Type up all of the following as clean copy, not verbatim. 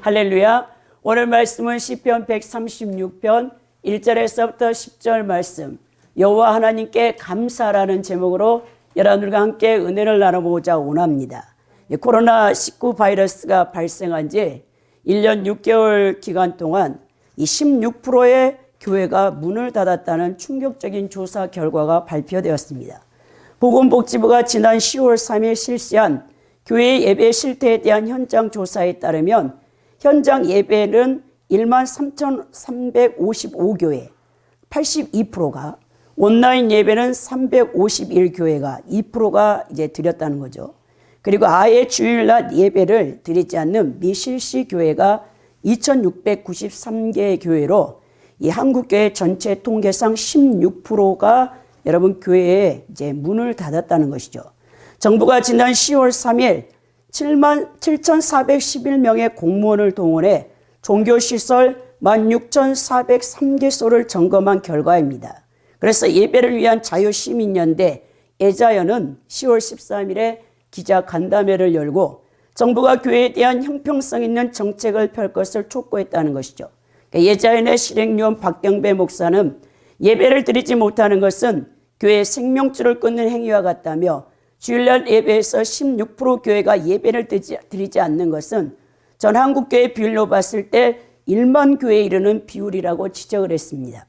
할렐루야. 오늘 말씀은 시편 136편 1절에서부터 10절 말씀, 여호와 하나님께 감사라는 제목으로 여러분들과 함께 은혜를 나눠보고자 원합니다. 코로나19 바이러스가 발생한 지 1년 6개월 기간 동안 이 16%의 교회가 문을 닫았다는 충격적인 조사 결과가 발표되었습니다. 보건복지부가 지난 10월 3일 실시한 교회 예배 실태에 대한 현장 조사에 따르면 현장 예배는 13,355교회 82%가, 온라인 예배는 351교회가 2%가 이제 드렸다는 거죠. 그리고 아예 주일날 예배를 드리지 않는 미실시 교회가 2,693개 교회로 이 한국교회 전체 통계상 16%가 여러분 교회에 이제 문을 닫았다는 것이죠. 정부가 지난 10월 3일 77,411명의 공무원을 동원해 종교시설 16,403개소를 점검한 결과입니다. 그래서 예배를 위한 자유시민연대 예자연은 10월 13일에 기자간담회를 열고 정부가 교회에 대한 형평성 있는 정책을 펼 것을 촉구했다는 것이죠. 예자연의 실행위원 박경배 목사는 예배를 드리지 못하는 것은 교회의 생명줄을 끊는 행위와 같다며 주일날 예배에서 16% 교회가 예배를 드리지 않는 것은 전 한국교회 비율로 봤을 때 1만 교회에 이르는 비율이라고 지적을 했습니다.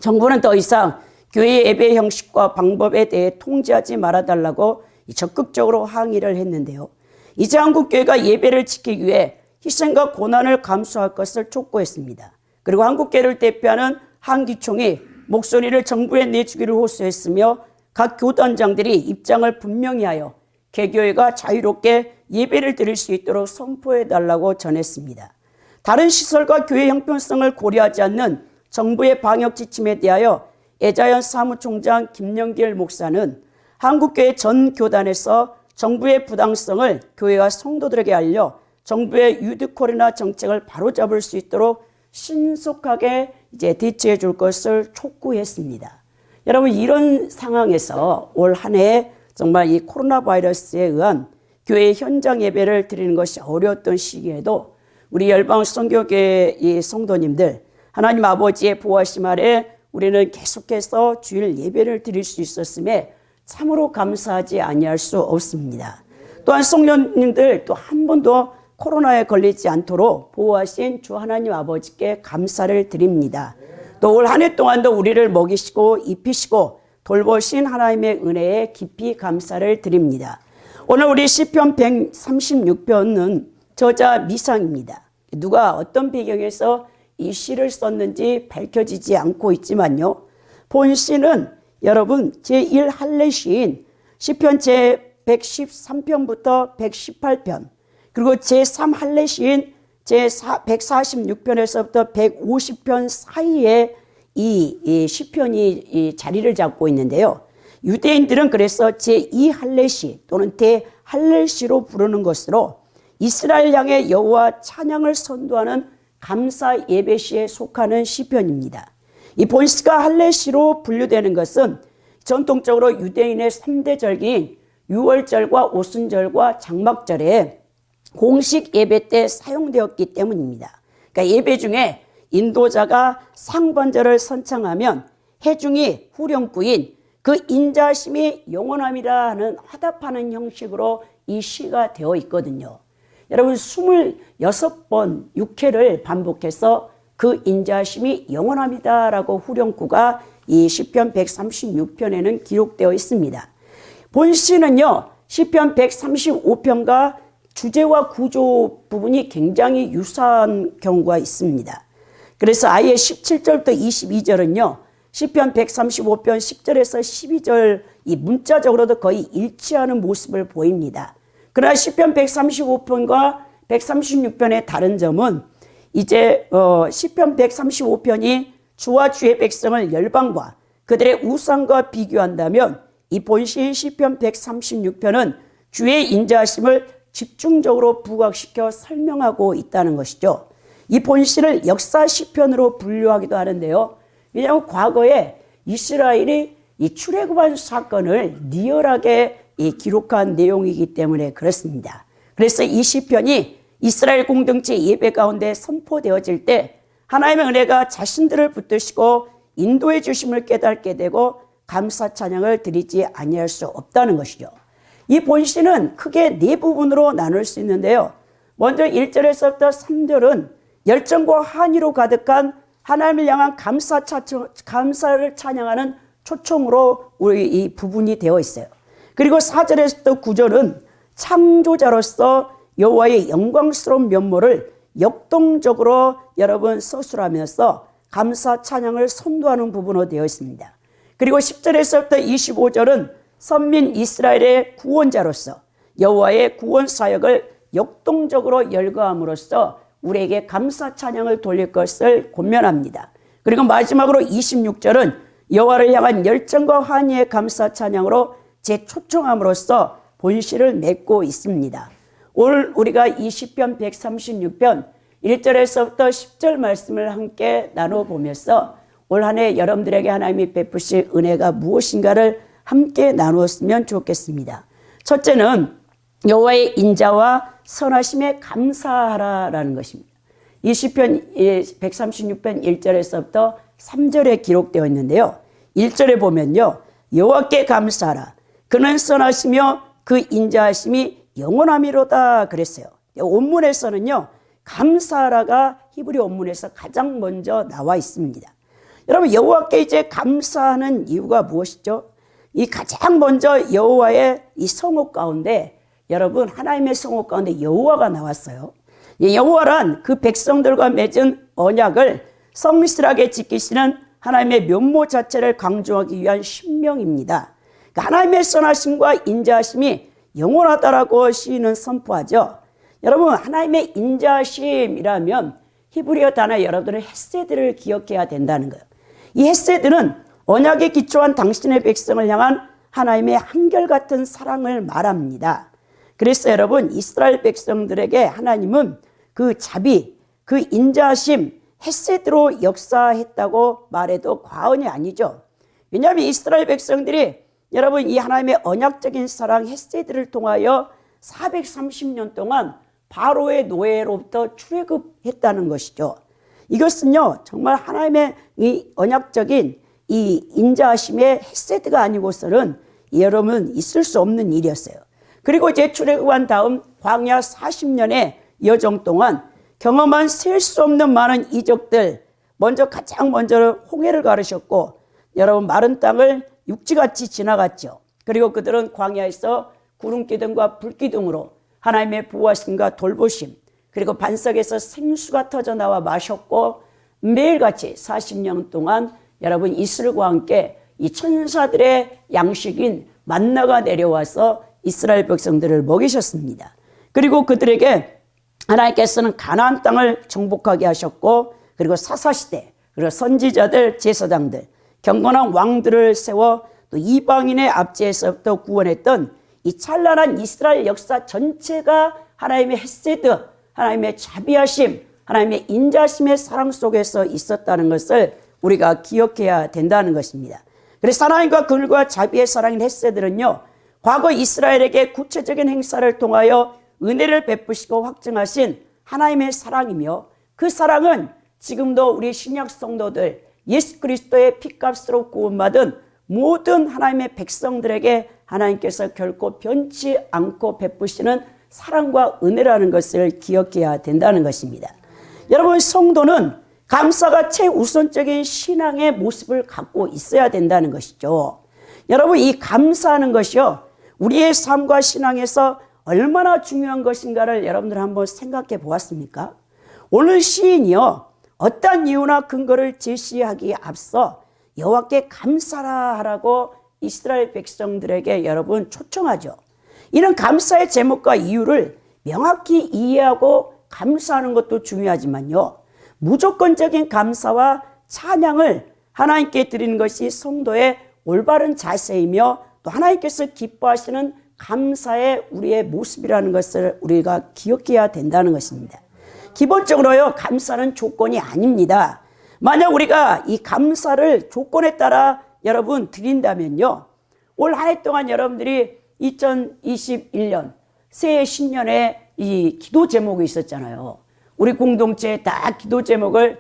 정부는 더 이상 교회 예배 형식과 방법에 대해 통제하지 말아달라고 적극적으로 항의를 했는데요. 이제 한국교회가 예배를 지키기 위해 희생과 고난을 감수할 것을 촉구했습니다. 그리고 한국교회를 대표하는 한기총이 목소리를 정부에 내주기를 호소했으며 각 교단장들이 입장을 분명히 하여 개교회가 자유롭게 예배를 드릴 수 있도록 선포해달라고 전했습니다. 다른 시설과 교회 형평성을 고려하지 않는 정부의 방역 지침에 대하여 예자연 사무총장 김영길 목사는 한국교회 전 교단에서 정부의 부당성을 교회와 성도들에게 알려 정부의 위드 코로나 정책을 바로잡을 수 있도록 신속하게 이제 대처해 줄 것을 촉구했습니다. 여러분, 이런 상황에서 올 한 해 정말 이 코로나 바이러스에 의한 교회 현장 예배를 드리는 것이 어려웠던 시기에도 우리 열방 선교교회 이 성도님들, 하나님 아버지의 보호하심 아래 우리는 계속해서 주일 예배를 드릴 수 있었음에 참으로 감사하지 아니할 수 없습니다. 또한 성도님들 또 한 번도 코로나에 걸리지 않도록 보호하신 주 하나님 아버지께 감사를 드립니다. 또 올 한 해 동안도 우리를 먹이시고 입히시고 돌보신 하나님의 은혜에 깊이 감사를 드립니다. 오늘 우리 시편 136편은 저자 미상입니다. 누가 어떤 배경에서 이 시를 썼는지 밝혀지지 않고 있지만요. 본 시는 여러분 제1 할례 시인 시편 제113편부터 118편, 그리고 제3 할례 시인 제146편에서부터 150편 사이에 이 시편이 자리를 잡고 있는데요. 유대인들은 그래서 제2 할례시 또는 대할례시로 부르는 것으로 이스라엘 향해 여호와 찬양을 선도하는 감사 예배시에 속하는 시편입니다. 이 본시가 할례시로 분류되는 것은 전통적으로 유대인의 3대 절기인 유월절과 오순절과 장막절에 공식 예배 때 사용되었기 때문입니다. 그러니까 예배 중에 인도자가 상반절을 선창하면 해중이 후렴구인 그 인자심이 영원함이라 하는 화답하는 형식으로 이 시가 되어 있거든요. 여러분 26번 6회를 반복해서 그 인자심이 영원합니다라고 후렴구가 이 시편 136편에는 기록되어 있습니다. 본시는요 시편 135편과 주제와 구조 부분이 굉장히 유사한 경우가 있습니다. 그래서 아예 17절부터 22절은요 시편 135편 10절에서 12절 이 문자적으로도 거의 일치하는 모습을 보입니다. 그러나 시편 135편과 136편의 다른 점은 이제 시편 135편이 주와 주의 백성을 열방과 그들의 우상과 비교한다면 이 본시 시편 136편은 주의 인자하심을 집중적으로 부각시켜 설명하고 있다는 것이죠. 이 본시를 역사 시편으로 분류하기도 하는데요. 왜냐하면 과거에 이스라엘이 이 출애굽한 사건을 리얼하게 기록한 내용이기 때문에 그렇습니다. 그래서 이 시편이 이스라엘 공동체 예배 가운데 선포되어질 때 하나님의 은혜가 자신들을 붙드시고 인도해 주심을 깨닫게 되고 감사 찬양을 드리지 아니할 수 없다는 것이죠. 이 본시는 크게 네 부분으로 나눌 수 있는데요. 먼저 1절에서부터 3절은 열정과 한의로 가득한 하나님을 향한 감사를 찬양하는 초청으로 우리 이 부분이 되어 있어요. 그리고 4절에서부터 9절은 창조자로서 여호와의 영광스러운 면모를 역동적으로 여러분 서술하면서 감사 찬양을 선도하는 부분으로 되어 있습니다. 그리고 10절에서부터 25절은 선민 이스라엘의 구원자로서 여호와의 구원 사역을 역동적으로 열거함으로써 우리에게 감사 찬양을 돌릴 것을 권면합니다. 그리고 마지막으로 26절은 여호와를 향한 열정과 환희의 감사 찬양으로 재초청함으로써 본시를 맺고 있습니다. 오늘 우리가 이 시편 136편 1절에서부터 10절 말씀을 함께 나눠보면서 올 한 해 여러분들에게 하나님이 베푸실 은혜가 무엇인가를 함께 나누었으면 좋겠습니다. 첫째는 여호와의 인자와 선하심에 감사하라라는 것입니다. 이 시편 136편 1절에서부터 3절에 기록되어 있는데요. 1절에 보면요. 여호와께 감사하라. 그는 선하시며 그 인자하심이 영원함이로다 그랬어요. 원문에서는요. 감사하라가 히브리 원문에서 가장 먼저 나와 있습니다. 여러분 여호와께 이제 감사하는 이유가 무엇이죠? 이 가장 먼저 여호와의 이 성호 가운데 여러분 하나님의 성호 가운데 여호와가 나왔어요. 여호와란 그 백성들과 맺은 언약을 성실하게 지키시는 하나님의 면모 자체를 강조하기 위한 신명입니다. 그러니까 하나님의 선하심과 인자하심이 영원하다라고 시인은 선포하죠. 여러분 하나님의 인자하심이라면 히브리어 단어 여러분들은 헤세드를 기억해야 된다는 거예요. 이 헤세드는 언약에 기초한 당신의 백성을 향한 하나님의 한결같은 사랑을 말합니다. 그래서 여러분 이스라엘 백성들에게 하나님은 그 자비, 그 인자하심, 헤세드로 역사했다고 말해도 과언이 아니죠. 왜냐하면 이스라엘 백성들이 여러분 이 하나님의 언약적인 사랑 헤세드를 통하여 430년 동안 바로의 노예로부터 출애굽했다는 것이죠. 이것은요 정말 하나님의 이 언약적인 이 인자하심의 헤세드가 아니고서는 여러분 있을 수 없는 일이었어요. 그리고 이제 출애굽한 다음 광야 40년의 여정 동안 경험한 셀 수 없는 많은 이적들, 가장 먼저 홍해를 가르셨고 여러분 마른 땅을 육지같이 지나갔죠. 그리고 그들은 광야에서 구름기둥과 불기둥으로 하나님의 보호하심과 돌보심, 그리고 반석에서 생수가 터져 나와 마셨고 매일같이 40년 동안 여러분 이슬과 함께 이 천사들의 양식인 만나가 내려와서 이스라엘 백성들을 먹이셨습니다. 그리고 그들에게 하나님께서는 가나안 땅을 정복하게 하셨고 그리고 사사시대, 그리고 선지자들, 제사장들, 경건한 왕들을 세워 또 이방인의 압제에서부터 구원했던 이 찬란한 이스라엘 역사 전체가 하나님의 헤세드, 하나님의 자비하심, 하나님의 인자심의 사랑 속에서 있었다는 것을 우리가 기억해야 된다는 것입니다. 그래서 하나님과 그들과 자비의 사랑인 헤세드는요, 과거 이스라엘에게 구체적인 행사를 통하여 은혜를 베푸시고 확증하신 하나님의 사랑이며 그 사랑은 지금도 우리 신약 성도들 예수 그리스도의 피값으로 구원받은 모든 하나님의 백성들에게 하나님께서 결코 변치 않고 베푸시는 사랑과 은혜라는 것을 기억해야 된다는 것입니다. 여러분 성도는 감사가 최우선적인 신앙의 모습을 갖고 있어야 된다는 것이죠. 여러분 이 감사하는 것이요 우리의 삶과 신앙에서 얼마나 중요한 것인가를 여러분들 한번 생각해 보았습니까? 오늘 시인이요 어떠한 이유나 근거를 제시하기에 앞서 여호와께 감사라 하라고 이스라엘 백성들에게 여러분 초청하죠. 이런 감사의 제목과 이유를 명확히 이해하고 감사하는 것도 중요하지만요, 무조건적인 감사와 찬양을 하나님께 드리는 것이 성도의 올바른 자세이며 또 하나님께서 기뻐하시는 감사의 우리의 모습이라는 것을 우리가 기억해야 된다는 것입니다. 기본적으로요 감사는 조건이 아닙니다. 만약 우리가 이 감사를 조건에 따라 여러분 드린다면요, 올 한 해 동안 여러분들이 2021년 새해 신년에 이 기도 제목이 있었잖아요. 우리 공동체에 다 기도 제목을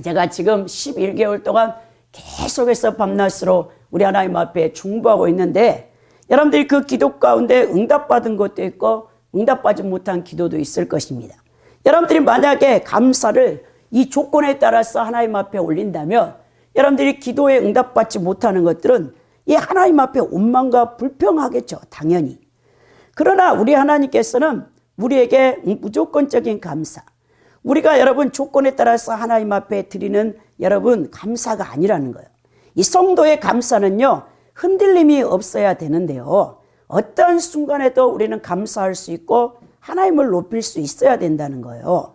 제가 지금 11개월 동안 계속해서 밤낮으로 우리 하나님 앞에 중보하고 있는데, 여러분들이 그 기도 가운데 응답받은 것도 있고 응답받지 못한 기도도 있을 것입니다. 여러분들이 만약에 감사를 이 조건에 따라서 하나님 앞에 올린다면, 여러분들이 기도에 응답받지 못하는 것들은 이 하나님 앞에 원망과 불평하겠죠, 당연히. 그러나 우리 하나님께서는 우리에게 무조건적인 감사, 우리가 여러분 조건에 따라서 하나님 앞에 드리는 여러분 감사가 아니라는 거예요. 이 성도의 감사는요, 흔들림이 없어야 되는데요, 어떤 순간에도 우리는 감사할 수 있고 하나님을 높일 수 있어야 된다는 거예요.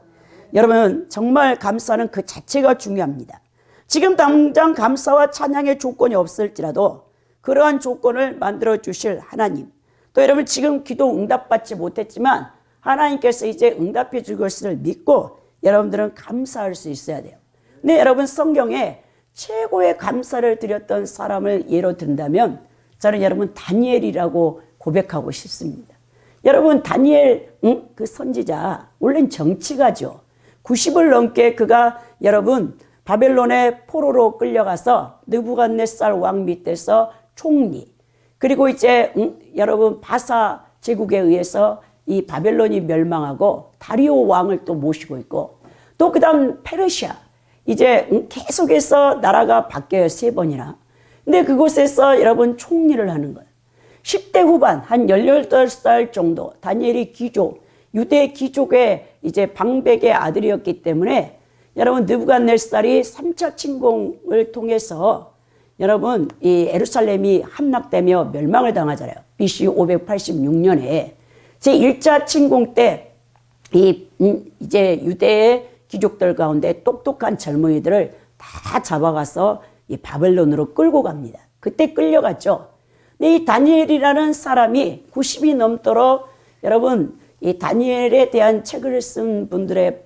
여러분, 정말 감사는 그 자체가 중요합니다. 지금 당장 감사와 찬양의 조건이 없을지라도 그러한 조건을 만들어 주실 하나님, 또 여러분 지금 기도 응답받지 못했지만 하나님께서 이제 응답해 줄 것을 믿고 여러분들은 감사할 수 있어야 돼요. 근데 여러분, 성경에 최고의 감사를 드렸던 사람을 예로 든다면 저는 여러분 다니엘이라고 고백하고 싶습니다. 여러분, 다니엘 그 선지자 원래는 정치가죠. 90을 넘게 그가 여러분 바벨론의 포로로 끌려가서 느부갓네살 왕 밑에서 총리, 그리고 이제 여러분 바사 제국에 의해서 이 바벨론이 멸망하고 다리오 왕을 또 모시고 있고, 또 그다음 페르시아, 이제 계속해서 나라가 바뀌어요, 3번이나. 근데 그곳에서 여러분 총리를 하는 거예요. 10대 후반 한 18살 정도, 다니엘이 귀족, 유대 귀족의 이제 방백의 아들이었기 때문에 여러분 느부갓네살이 3차 침공을 통해서 여러분 이 예루살렘이 함락되며 멸망을 당하잖아요. BC 586년에 제1차 침공 때 이제 유대의 귀족들 가운데 똑똑한 젊은이들을 다 잡아가서 이 바벨론으로 끌고 갑니다. 그때 끌려갔죠. 근데 이 다니엘이라는 사람이 90이 넘도록 여러분 이 다니엘에 대한 책을 쓴 분들의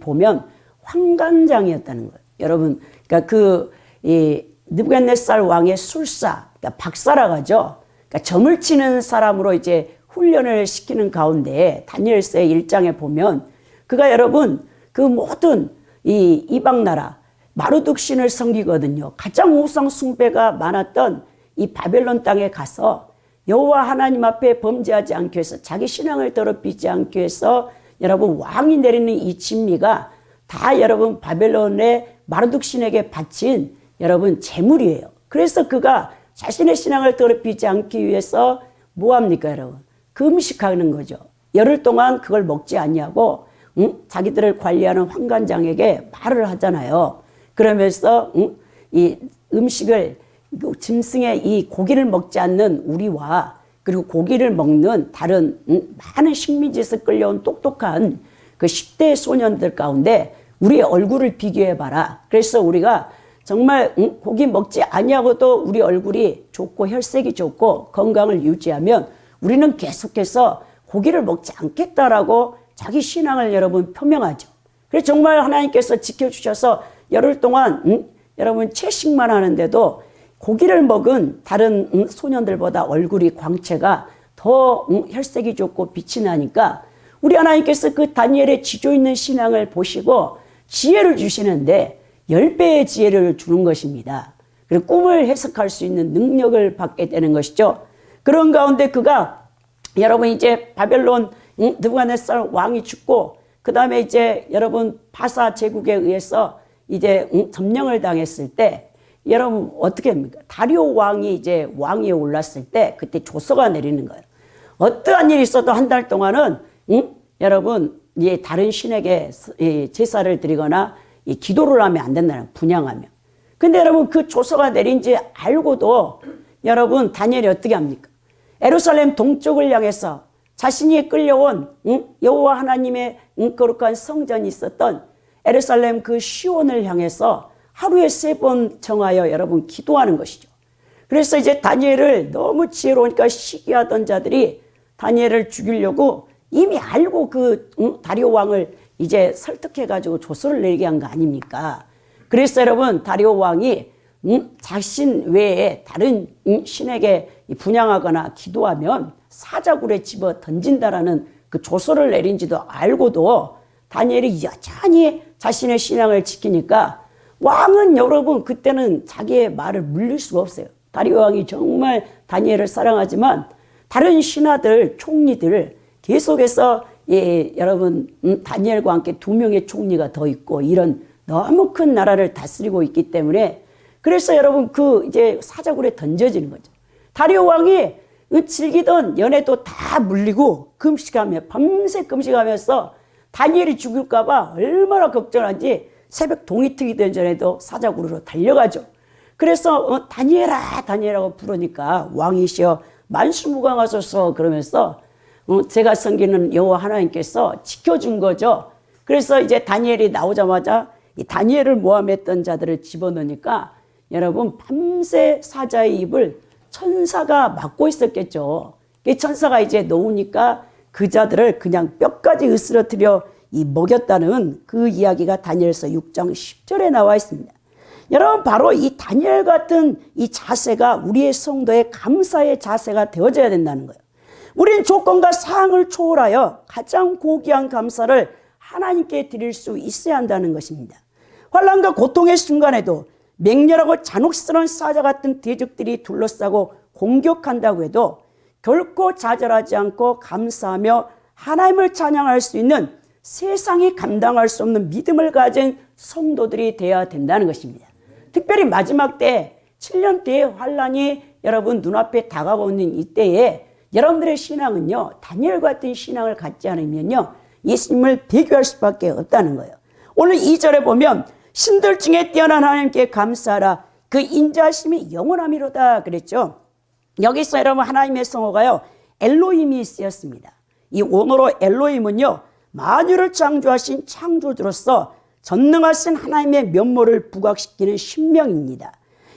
보면 환관장이었다는 거예요. 여러분, 그러니까 이 느부갓네살 왕의 술사, 그러니까 박사라고 하죠. 그러니까 점을 치는 사람으로 이제 훈련을 시키는 가운데 다니엘서의 1장에 보면 그가 여러분 그 모든 이 이방 나라 마르둑 신을 섬기거든요. 가장 우상 숭배가 많았던 이 바벨론 땅에 가서 여호와 하나님 앞에 범죄하지 않기 위해서, 자기 신앙을 더럽히지 않기 위해서 여러분 왕이 내리는 이 진미가 다 여러분 바벨론의 마르둑 신에게 바친 여러분 재물이에요. 그래서 그가 자신의 신앙을 더럽히지 않기 위해서 뭐합니까 여러분? 금식하는 거죠. 열흘 동안 그걸 먹지 아니하고 자기들을 관리하는 환관장에게 말을 하잖아요. 그러면서 이 음식을, 짐승의 이 고기를 먹지 않는 우리와 그리고 고기를 먹는 다른 많은 식민지에서 끌려온 똑똑한 그 10대 소년들 가운데 우리의 얼굴을 비교해봐라. 그래서 우리가 정말 고기 먹지 아니하고도 우리 얼굴이 좋고 혈색이 좋고 건강을 유지하면 우리는 계속해서 고기를 먹지 않겠다라고 자기 신앙을 여러분 표명하죠. 그래서 정말 하나님께서 지켜주셔서 열흘 동안 여러분 채식만 하는데도 고기를 먹은 다른 소년들보다 얼굴이 광채가 더 혈색이 좋고 빛이 나니까 우리 하나님께서 그 다니엘의 지조 있는 신앙을 보시고 지혜를 주시는데 10배의 지혜를 주는 것입니다. 그리고 꿈을 해석할 수 있는 능력을 받게 되는 것이죠. 그런 가운데 그가 여러분 이제 바벨론 느부갓네살 왕이 죽고 그 다음에 이제 여러분 바사 제국에 의해서 이제 점령을 당했을 때 여러분 어떻게 합니까? 다리오 왕이 이제 왕위에 올랐을 때 그때 조서가 내리는 거예요. 어떠한 일이 있어도 한 달 동안은 여러분 이제 다른 신에게 제사를 드리거나 기도를 하면 안 된다는 거예요. 분향하면. 근데 여러분 그 조서가 내린지 알고도 여러분 다니엘이 어떻게 합니까? 예루살렘 동쪽을 향해서 자신이 끌려온 여호와 하나님의 거룩한 성전이 있었던 예루살렘 그 시온을 향해서 하루에 3번 정하여 여러분 기도하는 것이죠. 그래서 이제 다니엘을 너무 지혜로우니까 시기하던 자들이 다니엘을 죽이려고 이미 알고 그 다리오 왕을 이제 설득해가지고 조서를 내리게 한 거 아닙니까? 그래서 여러분 다리오 왕이 자신 외에 다른 신에게 분향하거나 기도하면 사자굴에 집어 던진다라는 그 조서를 내린지도 알고도 다니엘이 여전히 자신의 신앙을 지키니까 왕은 여러분 그때는 자기의 말을 물릴 수가 없어요. 다리오 왕이 정말 다니엘을 사랑하지만 다른 신하들, 총리들 계속해서 여러분 다니엘과 함께 2명의 총리가 더 있고 이런 너무 큰 나라를 다스리고 있기 때문에 그래서 여러분 이제 사자굴에 던져지는 거죠. 다리오 왕이 즐기던 연애도 다 물리고 금식하며 밤새 금식하면서 다니엘이 죽을까봐 얼마나 걱정한지 새벽 동이 트기 전에도 사자굴로 달려가죠. 그래서 다니엘아 다니엘하고 부르니까 왕이시여 만수무강하소서 그러면서 제가 섬기는 여호와 하나님께서 지켜준 거죠. 그래서 이제 다니엘이 나오자마자 이 다니엘을 모함했던 자들을 집어넣으니까 여러분 밤새 사자의 입을 천사가 막고 있었겠죠. 그 천사가 이제 놓으니까 그 자들을 그냥 뼈까지 으스러뜨려 먹였다는 그 이야기가 다니엘서 6장 10절에 나와 있습니다. 여러분 바로 이 다니엘 같은 이 자세가 우리의 성도의 감사의 자세가 되어져야 된다는 거예요. 우리는 조건과 사항을 초월하여 가장 고귀한 감사를 하나님께 드릴 수 있어야 한다는 것입니다. 환난과 고통의 순간에도 맹렬하고 잔혹스러운 사자 같은 대적들이 둘러싸고 공격한다고 해도 결코 좌절하지 않고 감사하며 하나님을 찬양할 수 있는 세상이 감당할 수 없는 믿음을 가진 성도들이 되어야 된다는 것입니다. 특별히 마지막 때 7년 때의 환난이 여러분 눈앞에 다가오는 이때에 여러분들의 신앙은요 다니엘 같은 신앙을 갖지 않으면요 예수님을 배교할 수밖에 없다는 거예요. 오늘 2절에 보면 신들 중에 뛰어난 하나님께 감사하라 그 인자하심이 영원함이로다 그랬죠. 여기서 여러분 하나님의 성호가요 엘로힘이 쓰였습니다. 이 원어로 엘로힘은요 만유를 창조하신 창조주로서 전능하신 하나님의 면모를 부각시키는 신명입니다.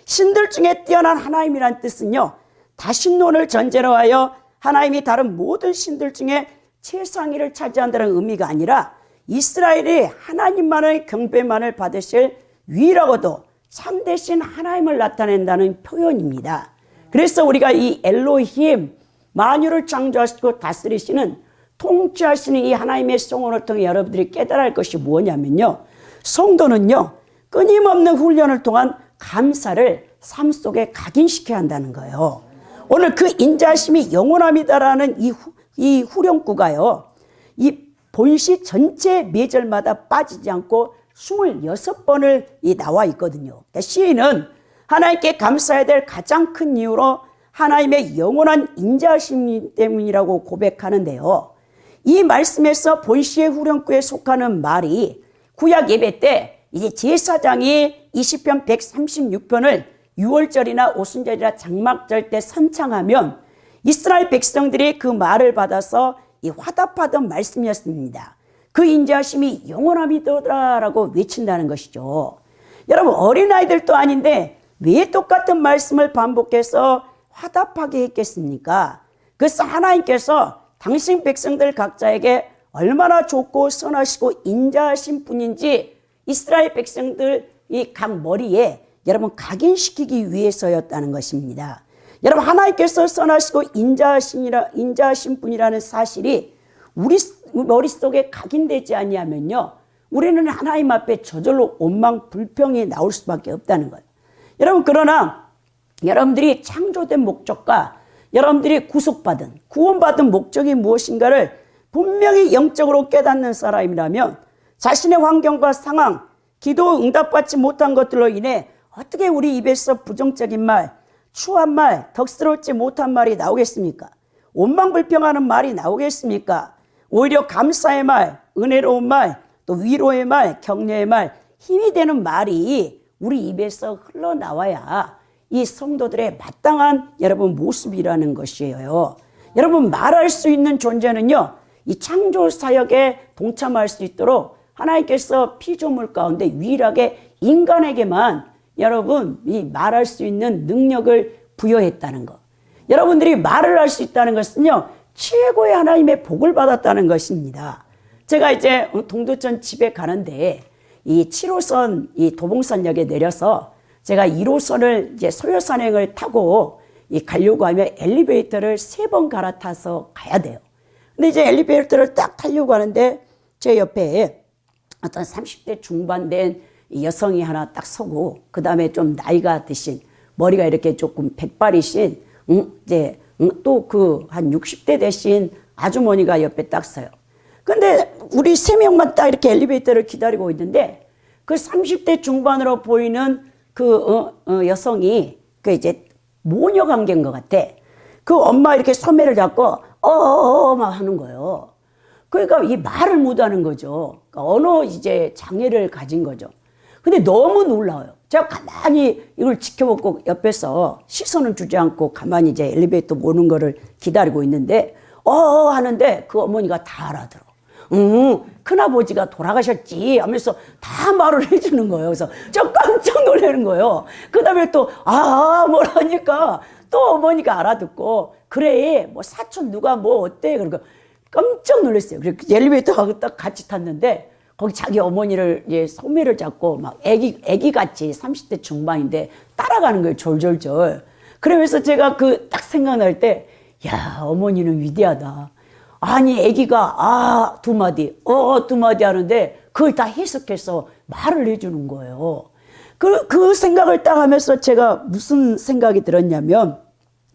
신들 중에 뛰어난 하나님이란 뜻은요 다신론을 전제로 하여 하나님이 다른 모든 신들 중에 최상위를 차지한다는 의미가 아니라 이스라엘이 하나님만의 경배만을 받으실 위라고도 참되신 하나님을 나타낸다는 표현입니다. 그래서 우리가 이 엘로힘 만유를 창조하시고 다스리시는 통치하시는 이 하나님의 성원을 통해 여러분들이 깨달아야 할 것이 뭐냐면요 성도는요 끊임없는 훈련을 통한 감사를 삶 속에 각인시켜야 한다는 거예요. 오늘 그 인자하심이 영원함이다라는 이 후렴구가요 이 본시 전체 매절마다 빠지지 않고 26번을 나와 있거든요. 그러니까 시인은 하나님께 감사해야 될 가장 큰 이유로 하나님의 영원한 인자하심 때문이라고 고백하는데요. 이 말씀에서 본시의 후렴구에 속하는 말이 구약 예배 때 이제 제사장이 이 시편 136편을 6월절이나 오순절이나 장막절 때 선창하면 이스라엘 백성들이 그 말을 받아서 화답하던 말씀이었습니다. 그 인자하심이 영원함이더라라고 외친다는 것이죠. 여러분 어린아이들도 아닌데 왜 똑같은 말씀을 반복해서 화답하게 했겠습니까? 그래서 하나님께서 당신 백성들 각자에게 얼마나 좋고 선하시고 인자하신 분인지 이스라엘 백성들 이 각 머리에 여러분 각인시키기 위해서였다는 것입니다. 여러분 하나님께서 선하시고 인자하신 분이라는 사실이 우리 머릿속에 각인되지 아니하면요 우리는 하나님 앞에 저절로 원망 불평이 나올 수밖에 없다는 거예요. 여러분 그러나 여러분들이 창조된 목적과 여러분들이 구원받은 목적이 무엇인가를 분명히 영적으로 깨닫는 사람이라면 자신의 환경과 상황, 기도 응답받지 못한 것들로 인해 어떻게 우리 입에서 부정적인 말, 추한 말, 덕스럽지 못한 말이 나오겠습니까? 원망불평하는 말이 나오겠습니까? 오히려 감사의 말, 은혜로운 말, 또 위로의 말, 격려의 말, 힘이 되는 말이 우리 입에서 흘러나와야 이 성도들의 마땅한 여러분 모습이라는 것이에요. 여러분 말할 수 있는 존재는요 이 창조 사역에 동참할 수 있도록 하나님께서 피조물 가운데 유일하게 인간에게만 여러분 이 말할 수 있는 능력을 부여했다는 것. 여러분들이 말을 할 수 있다는 것은요 최고의 하나님의 복을 받았다는 것입니다. 제가 이제 동두천 집에 가는데 이 7호선 이 도봉산역에 내려서 제가 1호선을 이제 소요산행을 타고 가려고 하면 엘리베이터를 3번 갈아타서 가야 돼요. 근데 이제 엘리베이터를 딱 타려고 하는데 제 옆에 어떤 30대 중반 된 여성이 하나 딱 서고, 그 다음에 좀 나이가 드신, 머리가 이렇게 조금 백발이신, 또 그 한 60대 되신 아주머니가 옆에 딱 서요. 근데 우리 세 명만 딱 이렇게 엘리베이터를 기다리고 있는데, 그 30대 중반으로 보이는 그 여성이 그 이제 모녀 관계인 것 같아. 그 엄마 이렇게 소매를 잡고 막 하는 거예요. 그러니까 이 말을 못 하는 거죠. 그러니까 언어 이제 장애를 가진 거죠. 근데 너무 놀라워요. 제가 가만히 이걸 지켜보고 옆에서 시선을 주지 않고 가만히 이제 엘리베이터 모는 거를 기다리고 있는데 하는데 그 어머니가 다 알아들어. 큰아버지가 돌아가셨지 하면서 다 말을 해주는 거예요. 그래서 저 깜짝 놀라는 거예요. 그 다음에 또 뭐라니까 또 어머니가 알아듣고, 그래 뭐 사촌 누가 뭐 어때, 그러니까 깜짝 놀랐어요. 그래서 엘리베이터하고 딱 같이 탔는데 거기 자기 어머니를 이제 소매를 잡고 막 애기 같이 30대 중반인데 따라가는 거예요. 졸졸졸. 그러면서 제가 그 딱 생각날 때, 야, 어머니는 위대하다. 아니 애기가 두 마디 두 마디 하는데 그걸 다 해석해서 말을 해주는 거예요. 그 생각을 딱 하면서 제가 무슨 생각이 들었냐면,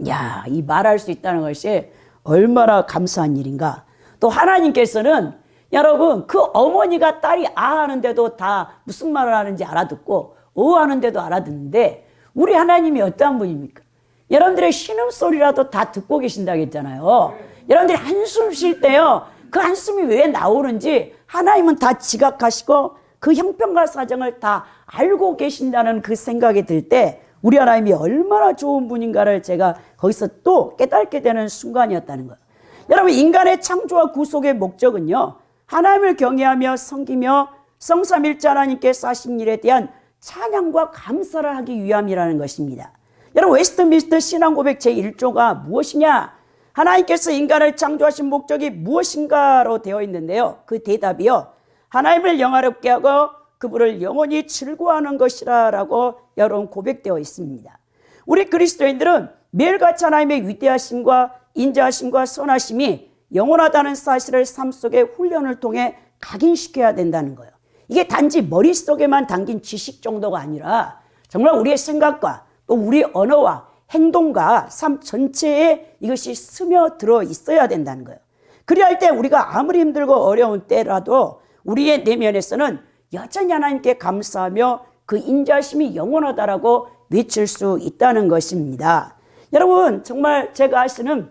야, 이 말할 수 있다는 것이 얼마나 감사한 일인가. 또 하나님께서는 여러분 그 어머니가 딸이 하는데도 다 무슨 말을 하는지 알아듣고 하는데도 알아듣는데, 우리 하나님이 어떠한 분입니까? 여러분들의 신음소리라도 다 듣고 계신다고 했잖아요. 여러분들이 한숨 쉴 때요, 그 한숨이 왜 나오는지 하나님은 다 지각하시고 그 형편과 사정을 다 알고 계신다는 그 생각이 들 때 우리 하나님이 얼마나 좋은 분인가를 제가 거기서 또 깨닫게 되는 순간이었다는 거예요. 여러분, 인간의 창조와 구속의 목적은요, 하나님을 경외하며 섬기며 성삼일체 하나님께 하신 일에 대한 찬양과 감사를 하기 위함이라는 것입니다. 여러분, 웨스트민스터 신앙고백 제1조가 무엇이냐? 하나님께서 인간을 창조하신 목적이 무엇인가로 되어 있는데요, 그 대답이요, 하나님을 영화롭게 하고 그분을 영원히 즐거워하는 것이라 라고 여러분 고백되어 있습니다. 우리 그리스도인들은 매일같이 하나님의 위대하심과 인자하심과 선하심이 영원하다는 사실을 삶 속의 훈련을 통해 각인시켜야 된다는 거예요. 이게 단지 머릿속에만 담긴 지식 정도가 아니라 정말 우리의 생각과 또 우리 언어와 행동과 삶 전체에 이것이 스며들어 있어야 된다는 거예요. 그래야 할 때 우리가 아무리 힘들고 어려운 때라도 우리의 내면에서는 여전히 하나님께 감사하며 그 인자심이 영원하다라고 외칠 수 있다는 것입니다. 여러분, 정말 제가 아시는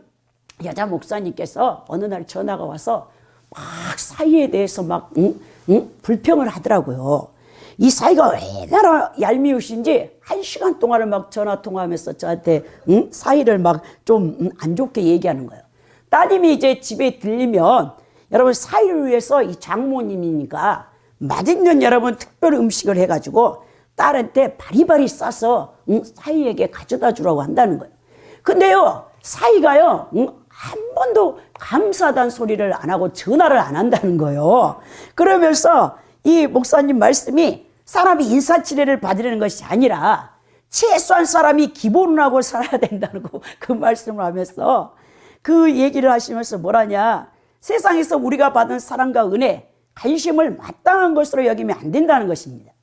여자 목사님께서 어느 날 전화가 와서 막 사이에 대해서 막 불평을 하더라고요. 이 사이가 얼마나 얄미우신지 1시간 동안을 막 전화 통화하면서 저한테 사이를 막 좀 안 좋게 얘기하는 거예요. 따님이 이제 집에 들리면 여러분 사이를 위해서 이 장모님이니까 맛있는 여러분 특별 음식을 해가지고 딸한테 바리바리 싸서 사이에게 가져다 주라고 한다는 거예요. 근데요, 사이가요 한 번도 감사하다는 소리를 안 하고 전화를 안 한다는 거예요. 그러면서 이 목사님 말씀이 사람이 인사치레를 받으려는 것이 아니라 최소한 사람이 기본을 하고 살아야 된다는 그 말씀을 하면서 그 얘기를 하시면서 뭐라냐, 세상에서 우리가 받은 사랑과 은혜, 관심을 마땅한 것으로 여기면 안 된다는 것입니다.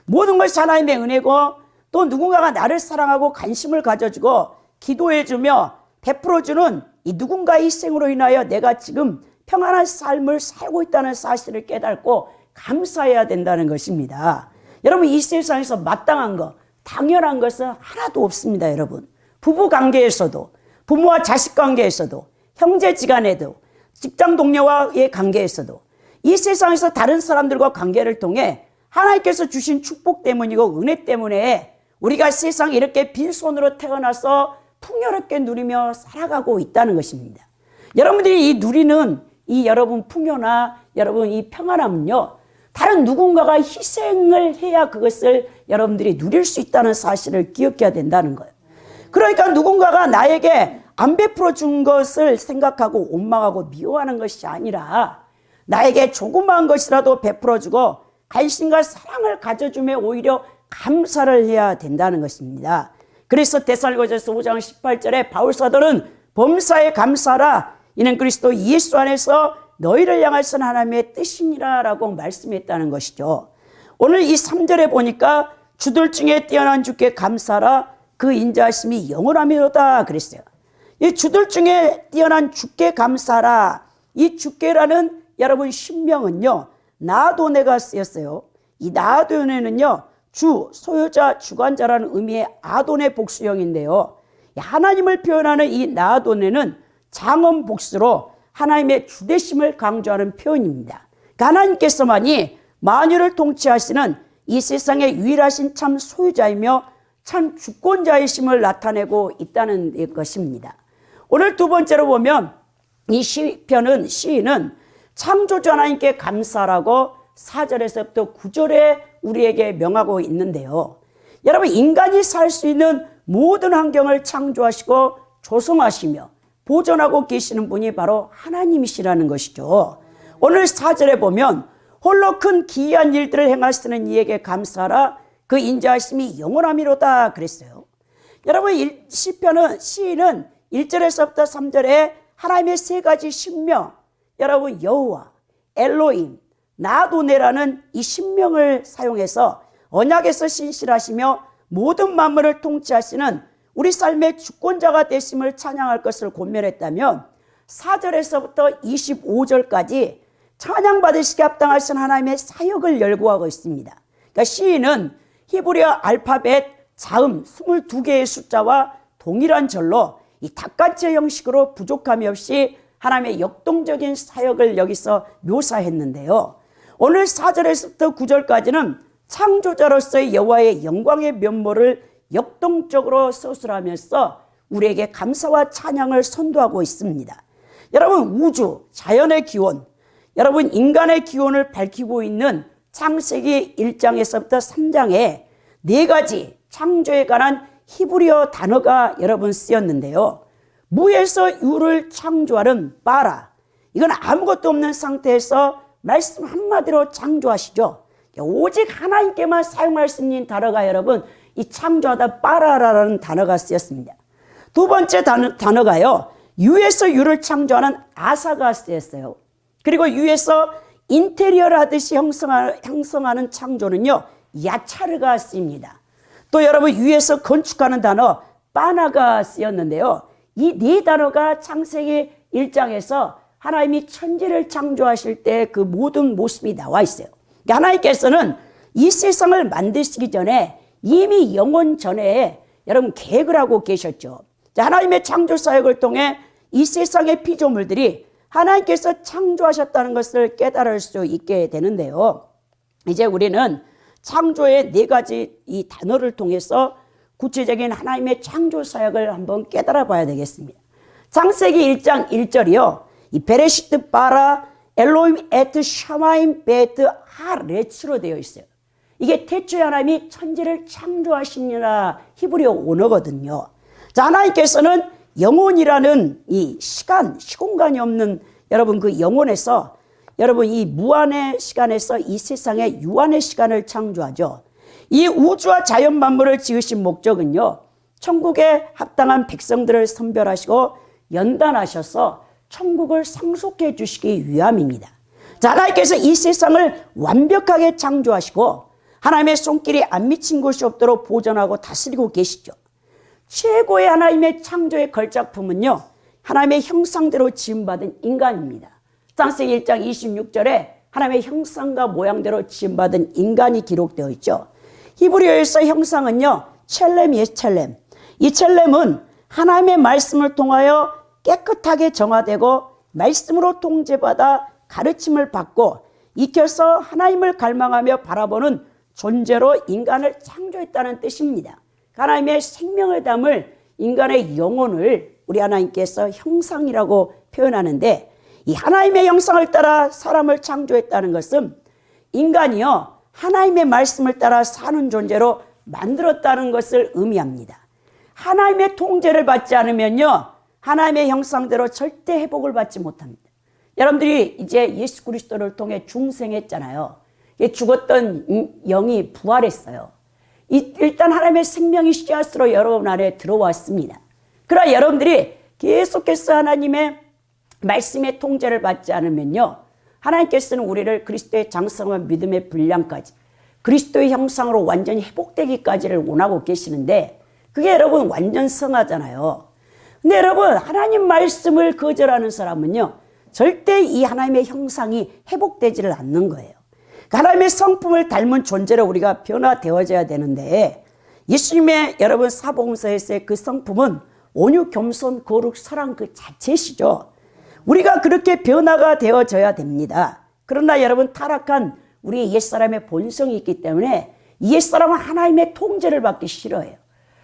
모든 것이 하나님의 은혜고 또 누군가가 나를 사랑하고 관심을 가져주고 기도해주며 베풀어주는 이 누군가의 희생으로 인하여 내가 지금 평안한 삶을 살고 있다는 사실을 깨닫고 감사해야 된다는 것입니다. 여러분, 이 세상에서 마땅한 것, 당연한 것은 하나도 없습니다. 여러분, 부부 관계에서도, 부모와 자식 관계에서도, 형제지간에도, 직장 동료와의 관계에서도, 이 세상에서 다른 사람들과 관계를 통해 하나님께서 주신 축복 때문이고 은혜 때문에 우리가 세상에 이렇게 빈손으로 태어나서 풍요롭게 누리며 살아가고 있다는 것입니다. 여러분들이 이 누리는 이 여러분 풍요나 여러분 이 평안함은요, 다른 누군가가 희생을 해야 그것을 여러분들이 누릴 수 있다는 사실을 기억해야 된다는 거예요. 그러니까 누군가가 나에게 안 베풀어 준 것을 생각하고 원망하고 미워하는 것이 아니라 나에게 조그마한 것이라도 베풀어주고 관심과 사랑을 가져주며 오히려 감사를 해야 된다는 것입니다. 그래서 데살로니가서 5장 18절에 바울 사도는 범사에 감사하라, 이는 그리스도 예수 안에서 너희를 향하신 하나님의 뜻이니라 라고 말씀했다는 것이죠. 오늘 이 3절에 보니까 주들 중에 뛰어난 주께 감사하라 그 인자하심이 영원하미로다 그랬어요. 이 주들 중에 뛰어난 주께 감사하라. 이 주께라는 여러분 신명은요 나도네가 쓰였어요. 이 나도네는요 주, 소유자, 주관자라는 의미의 아도네 복수형인데요. 하나님을 표현하는 이 나도네는 장엄 복수로 하나님의 주대심을 강조하는 표현입니다. 하나님께서만이 만유를 통치하시는 이 세상의 유일하신 참 소유자이며 참 주권자이심을 나타내고 있다는 것입니다. 오늘 두 번째로 보면 이 시인은 창조주 하나님께 감사라고 4절에서부터 9절에 우리에게 명하고 있는데요. 여러분 인간이 살 수 있는 모든 환경을 창조하시고 조성하시며 보존하고 계시는 분이 바로 하나님이시라는 것이죠. 오늘 4절에 보면 홀로 큰 기이한 일들을 행하시는 이에게 감사하라 그 인자하심이 영원하미로다 그랬어요. 여러분 시인은 1절에서부터 3절에 하나님의 세 가지 신명, 여러분 여호와, 엘로힘, 나도네라는 이 신명을 사용해서 언약에서 신실하시며 모든 만물을 통치하시는 우리 삶의 주권자가 되심을 찬양할 것을 권면했다면 4절에서부터 25절까지 찬양받으시게 합당하신 하나님의 사역을 열거하고 있습니다. 그러니까 시인은 히브리어 알파벳 자음 22개의 숫자와 동일한 절로 이 닭같이 형식으로 부족함이 없이 하나님의 역동적인 사역을 여기서 묘사했는데요. 오늘 4절에서부터 9절까지는 창조자로서의 여호와의 영광의 면모를 역동적으로 서술하면서 우리에게 감사와 찬양을 선도하고 있습니다. 여러분 우주, 자연의 기원, 여러분 인간의 기원을 밝히고 있는 창세기 1장에서부터 3장에 네 가지 창조에 관한 히브리어 단어가 여러분 쓰였는데요. 무에서 유를 창조하는 바라, 이건 아무것도 없는 상태에서 말씀 한마디로 창조하시죠. 오직 하나님께만 사용할 수 있는 단어가 여러분 이 창조하다 바라라는 단어가 쓰였습니다. 두 번째 단어가요 유에서 유를 창조하는 아사가 쓰였어요. 그리고 유에서 인테리어를 하듯이 형성하는 창조는요 야차르가 쓰입니다. 또 여러분 유에서 건축하는 단어 바나가 쓰였는데요. 이 네 단어가 창세기 1장에서 하나님이 천지를 창조하실 때 그 모든 모습이 나와 있어요. 하나님께서는 이 세상을 만드시기 전에 이미 영원 전에 여러분 계획을 하고 계셨죠. 하나님의 창조 사역을 통해 이 세상의 피조물들이 하나님께서 창조하셨다는 것을 깨달을 수 있게 되는데요. 이제 우리는 창조의 네 가지 이 단어를 통해서 구체적인 하나님의 창조 사역을 한번 깨달아 봐야 되겠습니다. 창세기 1장 1절이요. 이 베레시트 바라 엘로임 에트 샤마임 베트 하레츠로 되어 있어요. 이게 태초에 하나님이 천지를 창조하시니라 히브리어 언어거든요. 자, 하나님께서는 영혼이라는 이 시공간이 없는 여러분 그 영혼에서 여러분 이 무한의 시간에서 이 세상의 유한의 시간을 창조하죠. 이 우주와 자연 만물을 지으신 목적은요. 천국에 합당한 백성들을 선별하시고 연단하셔서 천국을 상속해 주시기 위함입니다. 자, 하나님께서 이 세상을 완벽하게 창조하시고 하나님의 손길이 안 미친 곳이 없도록 보존하고 다스리고 계시죠. 최고의 하나님의 창조의 걸작품은요. 하나님의 형상대로 지음받은 인간입니다. 창세기 1장 26절에 하나님의 형상과 모양대로 지음받은 인간이 기록되어 있죠. 히브리어에서 형상은요. 첼렘이에요. 첼렘. 이 첼렘은 하나님의 말씀을 통하여 깨끗하게 정화되고 말씀으로 통제받아 가르침을 받고 익혀서 하나님을 갈망하며 바라보는 존재로 인간을 창조했다는 뜻입니다. 하나님의 생명을 담을 인간의 영혼을 우리 하나님께서 형상이라고 표현하는데 이 하나님의 형상을 따라 사람을 창조했다는 것은 인간이요 하나님의 말씀을 따라 사는 존재로 만들었다는 것을 의미합니다. 하나님의 통제를 받지 않으면요 하나님의 형상대로 절대 회복을 받지 못합니다. 여러분들이 이제 예수 그리스도를 통해 중생했잖아요. 죽었던 영이 부활했어요. 일단 하나님의 생명이 씨앗으로 여러분 안에 들어왔습니다. 그러나 여러분들이 계속해서 하나님의 말씀의 통제를 받지 않으면요, 하나님께서는 우리를 그리스도의 장성한 믿음의 분량까지, 그리스도의 형상으로 완전히 회복되기까지를 원하고 계시는데, 그게 여러분 완전 성하잖아요. 근데 여러분, 하나님 말씀을 거절하는 사람은요, 절대 이 하나님의 형상이 회복되지를 않는 거예요. 하나님의 성품을 닮은 존재로 우리가 변화되어져야 되는데, 예수님의 여러분 사복음서에서의 그 성품은 온유, 겸손, 거룩, 사랑 그 자체시죠. 우리가 그렇게 변화가 되어져야 됩니다. 그러나 여러분, 타락한 우리 옛사람의 본성이 있기 때문에 이 옛사람은 하나님의 통제를 받기 싫어해요.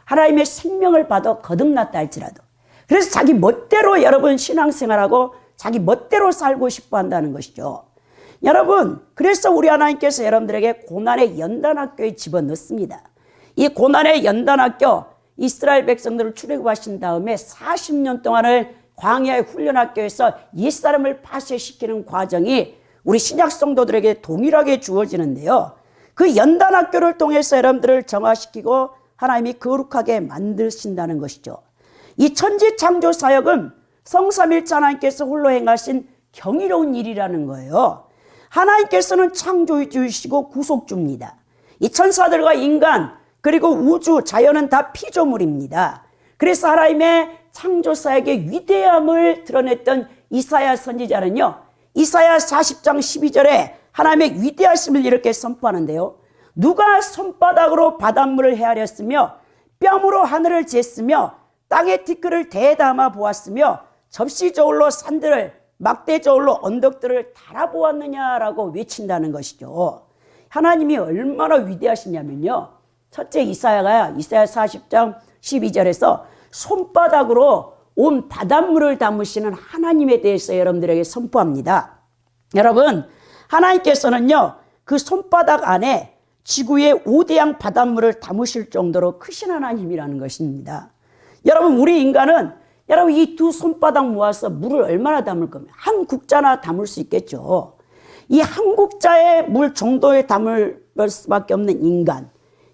하나님의 생명을 받아 거듭났다 할지라도. 그래서 자기 멋대로 여러분 신앙생활하고 자기 멋대로 살고 싶어 한다는 것이죠. 여러분, 그래서 우리 하나님께서 여러분들에게 고난의 연단학교에 집어넣습니다. 이 고난의 연단학교, 이스라엘 백성들을 출애굽하신 다음에 40년 동안을 광야의 훈련학교에서 옛사람을 파쇄시키는 과정이 우리 신약 성도들에게 동일하게 주어지는데요. 그 연단학교를 통해서 여러분들을 정화시키고 하나님이 거룩하게 만드신다는 것이죠. 이 천지창조 사역은 성삼일체 하나님께서 홀로 행하신 경이로운 일이라는 거예요. 하나님께서는 창조주이시고 구속주입니다. 이 천사들과 인간 그리고 우주, 자연은 다 피조물입니다. 그래서 하나님의 창조사역의 위대함을 드러냈던 이사야 선지자는요, 이사야 40장 12절에 하나님의 위대하심을 이렇게 선포하는데요. 누가 손바닥으로 바닷물을 헤아렸으며 뺨으로 하늘을 쟀으며 땅의 티끌을 대담아 보았으며 접시 저울로 산들을 막대 저울로 언덕들을 달아보았느냐라고 외친다는 것이죠. 하나님이 얼마나 위대하시냐면요, 첫째 이사야 40장 12절에서 손바닥으로 온 바닷물을 담으시는 하나님에 대해서 여러분들에게 선포합니다. 여러분, 하나님께서는요, 그 손바닥 안에 지구의 5대양 바닷물을 담으실 정도로 크신 하나님이라는 것입니다. 여러분, 우리 인간은 여러분 이 두 손바닥 모아서 물을 얼마나 담을 겁니까? 한 국자나 담을 수 있겠죠. 이 한 국자의 물 정도에 담을 수밖에 없는 인간,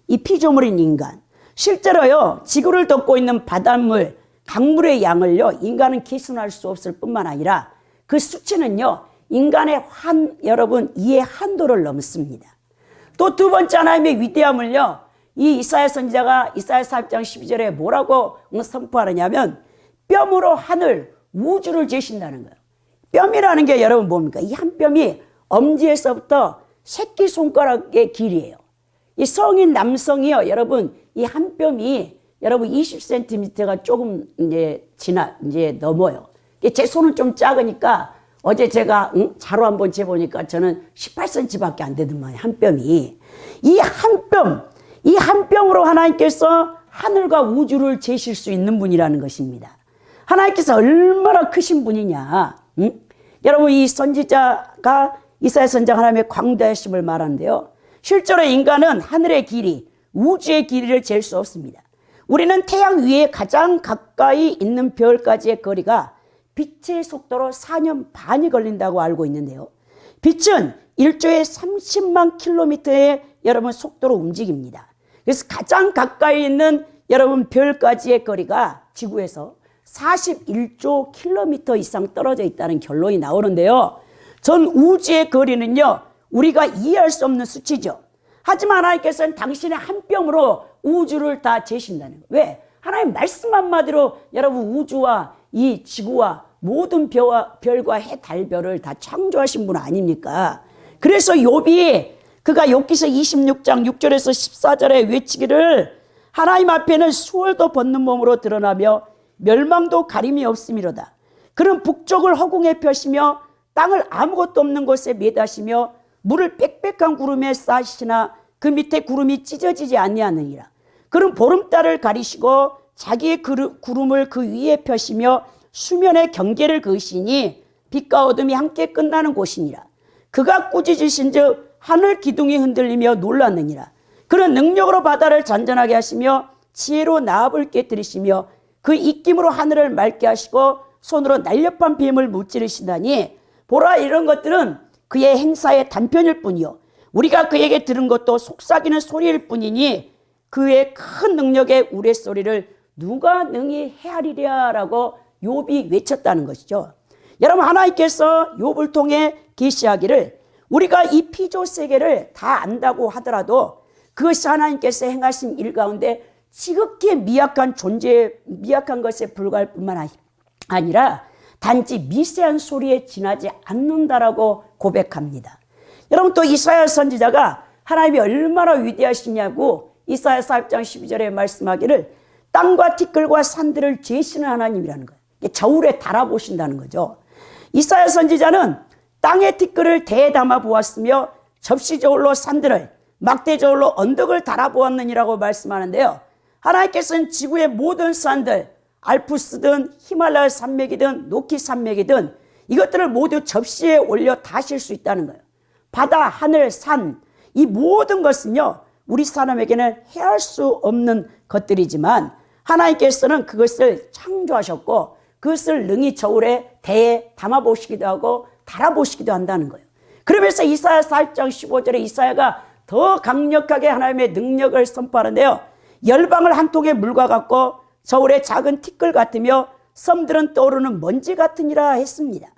이 피조물인 인간, 실제로요 지구를 덮고 있는 바닷물, 강물의 양을요 인간은 계산할 수 없을 뿐만 아니라 그 수치는요 인간의 여러분 이해 한도를 넘습니다. 또 두 번째 하나님의 위대함을요 이 이사야 선지자가 이사야 40장 12절에 뭐라고 선포하느냐면 뺨으로 하늘, 우주를 재신다는 거예요. 뺨이라는 게 여러분 뭡니까? 이 한 뺨이 엄지에서부터 새끼손가락의 길이에요. 이 성인 남성이요, 여러분, 이 한 뼘이 여러분 20cm가 조금 이제 넘어요. 제 손은 좀 작으니까 어제 제가 자로 한번 재보니까 저는 18cm밖에 안 되더만, 한 뼘이. 이 한 뼘으로 하나님께서 하늘과 우주를 재실 수 있는 분이라는 것입니다. 하나님께서 얼마나 크신 분이냐. 여러분, 이 선지자가 이사야 선지자가 하나님의 광대하심을 말하는데요. 실제로 인간은 하늘의 길이, 우주의 길이를 잴 수 없습니다. 우리는 태양 위에 가장 가까이 있는 별까지의 거리가 빛의 속도로 4년 반이 걸린다고 알고 있는데요. 빛은 1조에 30만 킬로미터의 여러분 속도로 움직입니다. 그래서 가장 가까이 있는 여러분 별까지의 거리가 지구에서 41조 킬로미터 이상 떨어져 있다는 결론이 나오는데요. 전 우주의 거리는요, 우리가 이해할 수 없는 수치죠. 하지만 하나님께서는 당신의 한 뼘으로 우주를 다 재신다는 거예요. 왜? 하나님 말씀 한마디로 여러분 우주와 이 지구와 모든 별과 해, 달, 별을 다 창조하신 분 아닙니까? 그래서 욥이 그가 욥기서 26장 6절에서 14절에 외치기를 하나님 앞에는 수월도 벗는 몸으로 드러나며 멸망도 가림이 없음이로다. 그는 북쪽을 허공에 펴시며 땅을 아무것도 없는 곳에 매다시며 물을 빽빽한 구름에 쌓으시나 그 밑에 구름이 찢어지지 아니하느니라. 그는 보름달을 가리시고 자기의 구름을 그 위에 펴시며 수면의 경계를 그으시니 빛과 어둠이 함께 끝나는 곳이니라. 그가 꾸짖으신 즉 하늘 기둥이 흔들리며 놀랐느니라. 그는 능력으로 바다를 잔잔하게 하시며 지혜로 나압을 깨뜨리시며 그 입김으로 하늘을 맑게 하시고 손으로 날렵한 뱀을 무찌르시다니 보라, 이런 것들은 그의 행사의 단편일 뿐이요 우리가 그에게 들은 것도 속삭이는 소리일 뿐이니 그의 큰 능력의 우레소리를 누가 능히 헤아리랴라고 욥이 외쳤다는 것이죠. 여러분, 하나님께서 욥을 통해 계시하기를 우리가 이 피조 세계를 다 안다고 하더라도 그것이 하나님께서 행하신 일 가운데 지극히 미약한 미약한 것에 불과할 뿐만 아니라 단지 미세한 소리에 지나지 않는다라고 고백합니다. 여러분, 또 이사야 선지자가 하나님이 얼마나 위대하시냐고 이사야 40장 12절에 말씀하기를 땅과 티끌과 산들을 재시는 하나님이라는 거예요. 저울에 달아보신다는 거죠. 이사야 선지자는 땅의 티끌을 대에 담아 보았으며 접시 저울로 산들을, 막대 저울로 언덕을 달아보았느니라고 말씀하는데요. 하나님께서는 지구의 모든 산들, 알프스든 히말라야 산맥이든 노키 산맥이든 이것들을 모두 접시에 올려 다실 수 있다는 거예요. 바다, 하늘, 산, 이 모든 것은요, 우리 사람에게는 해할 수 없는 것들이지만 하나님께서는 그것을 창조하셨고 그것을 능히 저울에 대에 담아보시기도 하고 달아보시기도 한다는 거예요. 그러면서 이사야 40장 15절에 이사야가 더 강력하게 하나님의 능력을 선포하는데요. 열방을 한 통의 물과 같고 저울의 작은 티끌 같으며 섬들은 떠오르는 먼지 같으니라 했습니다.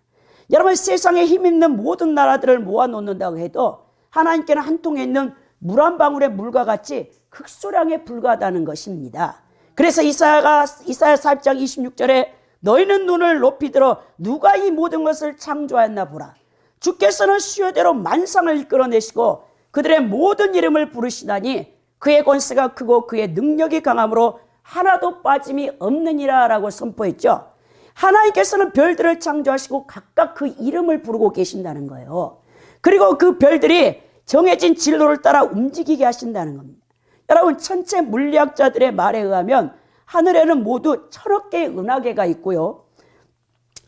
여러분, 세상에 힘있는 모든 나라들을 모아놓는다고 해도 하나님께는 한 통에 있는 물 한 방울의 물과 같이 극소량에 불과하다는 것입니다. 그래서 이사야 40장 26절에 너희는 눈을 높이 들어 누가 이 모든 것을 창조하였나 보라. 주께서는 수요대로 만상을 이끌어내시고 그들의 모든 이름을 부르시다니 그의 권세가 크고 그의 능력이 강함으로 하나도 빠짐이 없느니라 라고 선포했죠. 하나님께서는 별들을 창조하시고 각각 그 이름을 부르고 계신다는 거예요. 그리고 그 별들이 정해진 진로를 따라 움직이게 하신다는 겁니다. 여러분, 천체 물리학자들의 말에 의하면 하늘에는 모두 1000억 개의 은하계가 있고요.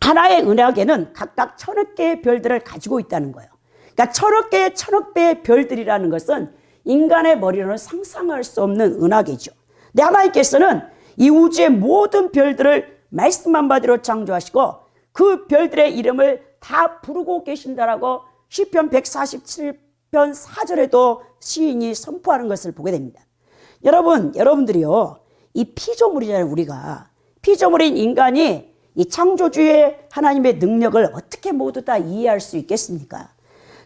하나의 은하계는 각각 1000억 개의 별들을 가지고 있다는 거예요. 그러니까 1000억 배의 별들이라는 것은 인간의 머리로는 상상할 수 없는 은하계죠. 근데 하나님께서는 이 우주의 모든 별들을 말씀 한마디로 창조하시고 그 별들의 이름을 다 부르고 계신다라고 시편 147편 4절에도 시인이 선포하는 것을 보게 됩니다. 여러분들이요, 이 피조물이잖아요. 우리가 피조물인 인간이 이 창조주의 하나님의 능력을 어떻게 모두 다 이해할 수 있겠습니까?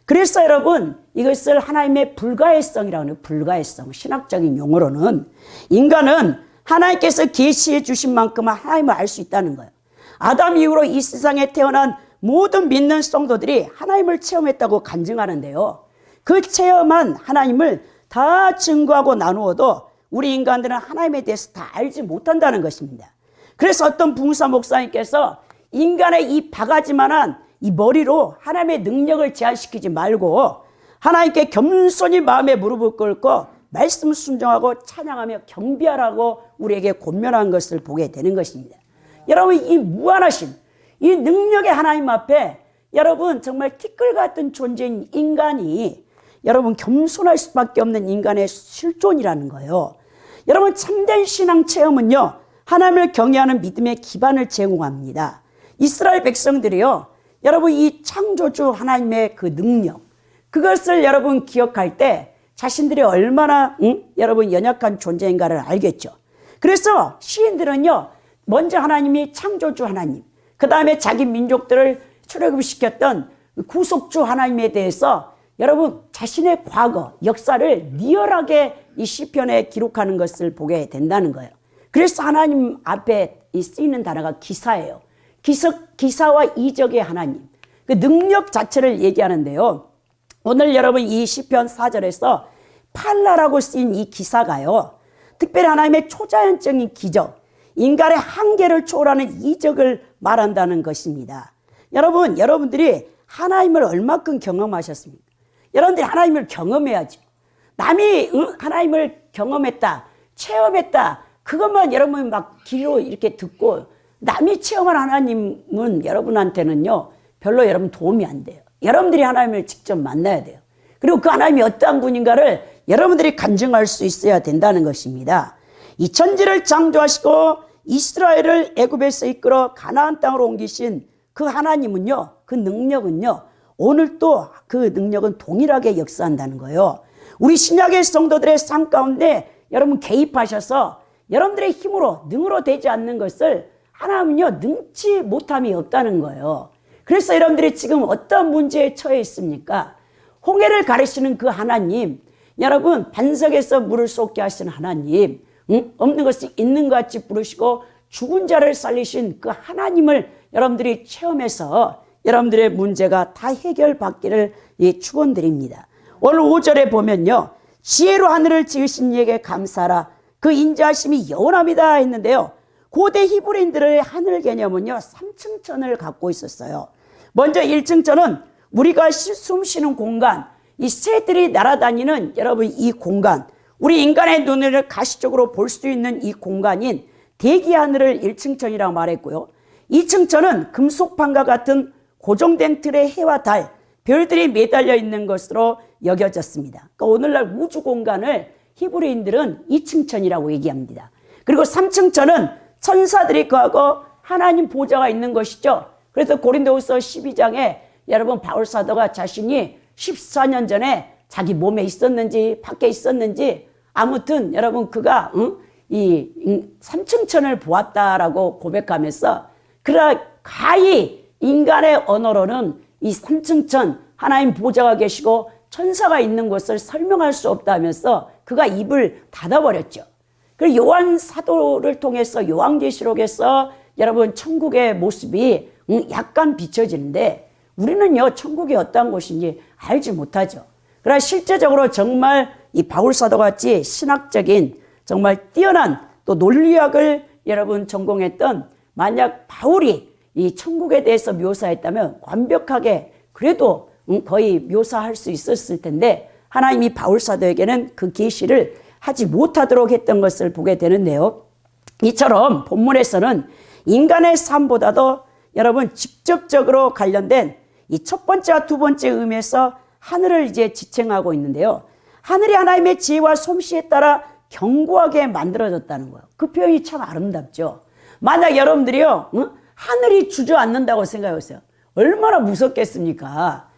그래서 여러분, 이것을 하나님의 불가해성이라고 해요. 불가해성, 신학적인 용어로는 인간은 하나님께서 계시해 주신 만큼 하나님을 알 수 있다는 거예요. 아담 이후로 이 세상에 태어난 모든 믿는 성도들이 하나님을 체험했다고 간증하는데요. 그 체험한 하나님을 다 증거하고 나누어도 우리 인간들은 하나님에 대해서 다 알지 못한다는 것입니다. 그래서 어떤 부흥사 목사님께서 인간의 이 바가지만한 이 머리로 하나님의 능력을 제한시키지 말고 하나님께 겸손히 마음에 무릎을 꿇고 말씀 순종하고 찬양하며 경배하라고 우리에게 권면한 것을 보게 되는 것입니다. 여러분, 이 무한하신 이 능력의 하나님 앞에 여러분 정말 티끌 같은 존재인 인간이 여러분 겸손할 수밖에 없는 인간의 실존이라는 거예요. 여러분, 참된 신앙 체험은요, 하나님을 경외하는 믿음의 기반을 제공합니다. 이스라엘 백성들이요, 여러분 이 창조주 하나님의 그 능력, 그것을 여러분 기억할 때 자신들이 얼마나 여러분 연약한 존재인가를 알겠죠. 그래서 시인들은요, 먼저 하나님이 창조주 하나님, 그 다음에 자기 민족들을 출애굽시켰던 구속주 하나님에 대해서 여러분 자신의 과거, 역사를 리얼하게 이 시편에 기록하는 것을 보게 된다는 거예요. 그래서 하나님 앞에 쓰이는 단어가 기사예요. 기사와 이적의 하나님, 그 능력 자체를 얘기하는데요. 오늘 여러분 이 시편 4절에서 팔라라고 쓰인 이 기사가요, 특별히 하나님의 초자연적인 기적, 인간의 한계를 초월하는 이적을 말한다는 것입니다. 여러분들이 하나님을 얼마큼 경험하셨습니까? 여러분들이 하나님을 경험해야죠. 남이 하나님을 경험했다, 체험했다, 그것만 여러분 막 귀로 이렇게 듣고 남이 체험한 하나님은 여러분한테는요 별로 여러분 도움이 안 돼요. 여러분들이 하나님을 직접 만나야 돼요. 그리고 그 하나님이 어떠한 분인가를 여러분들이 간증할 수 있어야 된다는 것입니다. 이 천지를 창조하시고 이스라엘을 애굽에서 이끌어 가나안 땅으로 옮기신 그 하나님은요, 그 능력은요, 오늘 또 그 능력은 동일하게 역사한다는 거예요. 우리 신약의 성도들의 삶 가운데 여러분 개입하셔서 여러분들의 힘으로 능으로 되지 않는 것을 하나님은요 능치 못함이 없다는 거예요. 그래서 여러분들이 지금 어떤 문제에 처해 있습니까? 홍해를 가르치는 그 하나님, 여러분 반석에서 물을 쏟게 하시는 하나님, 없는 것을 있는 것 같이 부르시고 죽은 자를 살리신 그 하나님을 여러분들이 체험해서 여러분들의 문제가 다 해결받기를 축원드립니다. 오늘 5절에 보면요, 지혜로 하늘을 지으신 이에게 감사하라. 그 인자하심이 영원합니다 했는데요, 고대 히브리인들의 하늘 개념은요 3층 천을 갖고 있었어요. 먼저 1층 천은 우리가 숨 쉬는 공간, 이 새들이 날아다니는 여러분 이 공간, 우리 인간의 눈을 가시적으로 볼 수 있는 이 공간인 대기 하늘을 1층 천이라고 말했고요. 2층 천은 금속판과 같은 고정된 틀의 해와 달, 별들이 매달려 있는 것으로 여겨졌습니다. 그러니까 오늘날 우주 공간을 히브리인들은 2층 천이라고 얘기합니다. 그리고 3층 천은 천사들이 거하고 하나님 보좌가 있는 것이죠. 그래서 고린도후서 12장에 여러분 바울 사도가 자신이 14년 전에 자기 몸에 있었는지 밖에 있었는지 아무튼 여러분 그가 이 3층 천을 보았다라고 고백하면서 그러나 가히 인간의 언어로는 이 3층 천 하나님 보좌가 계시고 천사가 있는 것을 설명할 수 없다면서 그가 입을 닫아버렸죠. 그리고 요한 사도를 통해서 요한계시록에서 여러분 천국의 모습이 약간 비춰지는데 우리는요 천국이 어떤 곳인지 알지 못하죠. 그러나 실제적으로 정말 이 바울 사도같이 신학적인 정말 뛰어난 또 논리학을 여러분 전공했던 만약 바울이 이 천국에 대해서 묘사했다면 완벽하게 그래도 거의 묘사할 수 있었을 텐데 하나님이 바울 사도에게는 그 계시를 하지 못하도록 했던 것을 보게 되는데요. 이처럼 본문에서는 인간의 삶보다도 여러분 직접적으로 관련된 이 첫 번째와 두 번째 의미에서 하늘을 이제 지칭하고 있는데요. 하늘이 하나님의 지혜와 솜씨에 따라 견고하게 만들어졌다는 거예요. 그 표현이 참 아름답죠. 만약 여러분들이요, 하늘이 주저앉는다고 생각해보세요. 얼마나 무섭겠습니까?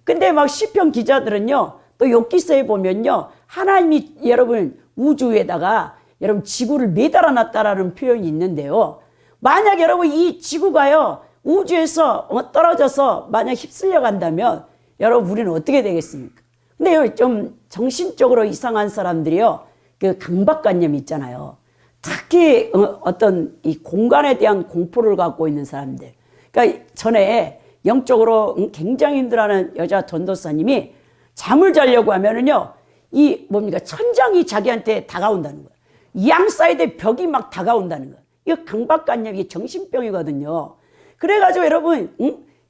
근데 막 시편 기자들은요, 또 욥기서에 보면요, 하나님이 여러분 우주에다가 여러분 지구를 매달아 놨다라는 표현이 있는데요. 만약 여러분 이 지구가요 우주에서 떨어져서 만약 휩쓸려 간다면 여러분 우리는 어떻게 되겠습니까? 근데 좀 정신적으로 이상한 사람들이요 그 강박관념이 있잖아요. 특히 어떤 이 공간에 대한 공포를 갖고 있는 사람들. 그러니까 전에 영적으로 굉장히 힘들어하는 여자 전도사님이 잠을 자려고 하면은요 이 뭡니까 천장이 자기한테 다가온다는 거예요. 양 사이드에 벽이 막 다가온다는 거예요. 이거 강박관념이 정신병이거든요. 그래가지고 여러분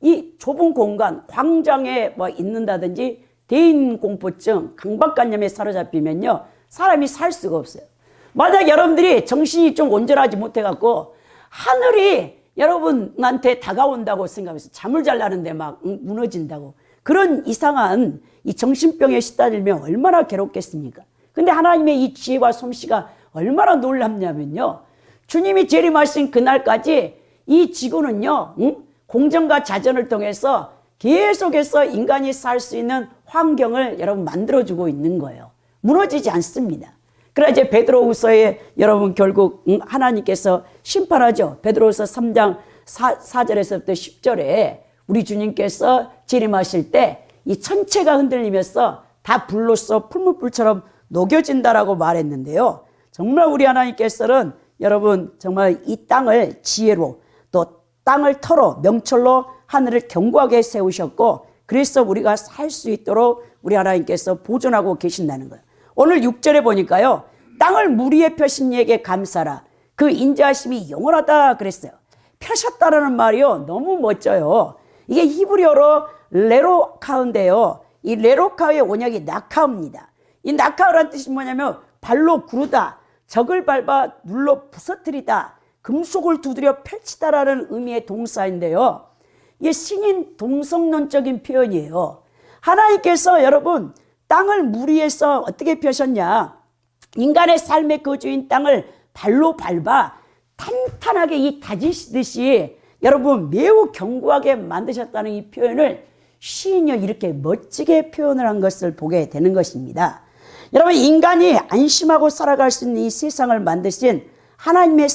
이 좁은 공간 광장에 뭐 있는다든지 대인공포증 강박관념에 사로잡히면요 사람이 살 수가 없어요. 만약 여러분들이 정신이 좀 온전하지 못해갖고 하늘이 여러분한테 다가온다고 생각해서 잠을 잘라는데 막 무너진다고 그런 이상한 이 정신병에 시달리면 얼마나 괴롭겠습니까? 근데 하나님의 이 지혜와 솜씨가 얼마나 놀랍냐면요. 주님이 재림하신 그날까지 이 지구는요, 공정과 자전을 통해서 계속해서 인간이 살 수 있는 환경을 여러분 만들어주고 있는 거예요. 무너지지 않습니다. 그러나 이제 베드로후서에 여러분 결국 하나님께서 심판하죠. 베드로후서 3장 4절에서부터 10절에 우리 주님께서 재림하실 때 이 천체가 흔들리면서 다 불로써 풀무불처럼 녹여진다라고 말했는데요. 정말 우리 하나님께서는 여러분 정말 이 땅을 지혜로 또 땅을 털어 명철로 하늘을 견고하게 세우셨고 그래서 우리가 살 수 있도록 우리 하나님께서 보존하고 계신다는 거예요. 오늘 6절에 보니까요. 땅을 물 위에 펴신 이에게 감사라. 그 인자하심이 영원하다 그랬어요. 펴셨다라는 말이요. 너무 멋져요. 이게 히브리어로 레로카인데요. 이 레로카의 원형이 나카입니다. 이 나카라는 뜻이 뭐냐면 발로 구르다, 적을 밟아 눌러 부서뜨리다, 금속을 두드려 펼치다라는 의미의 동사인데요. 이게 신인 동성론적인 표현이에요. 하나님께서 여러분 땅을 물 위에서 어떻게 펴셨냐? 인간의 삶의 거주인 땅을 발로 밟아 탄탄하게 이 다지시듯이 여러분 매우 견고하게 만드셨다는 이 표현을 시인이 이렇게 멋지게 표현을 한 것을 보게 되는 것입니다. 여러분 인간이 안심하고 살아갈 수 있는 이 세상을 만드신 하나님의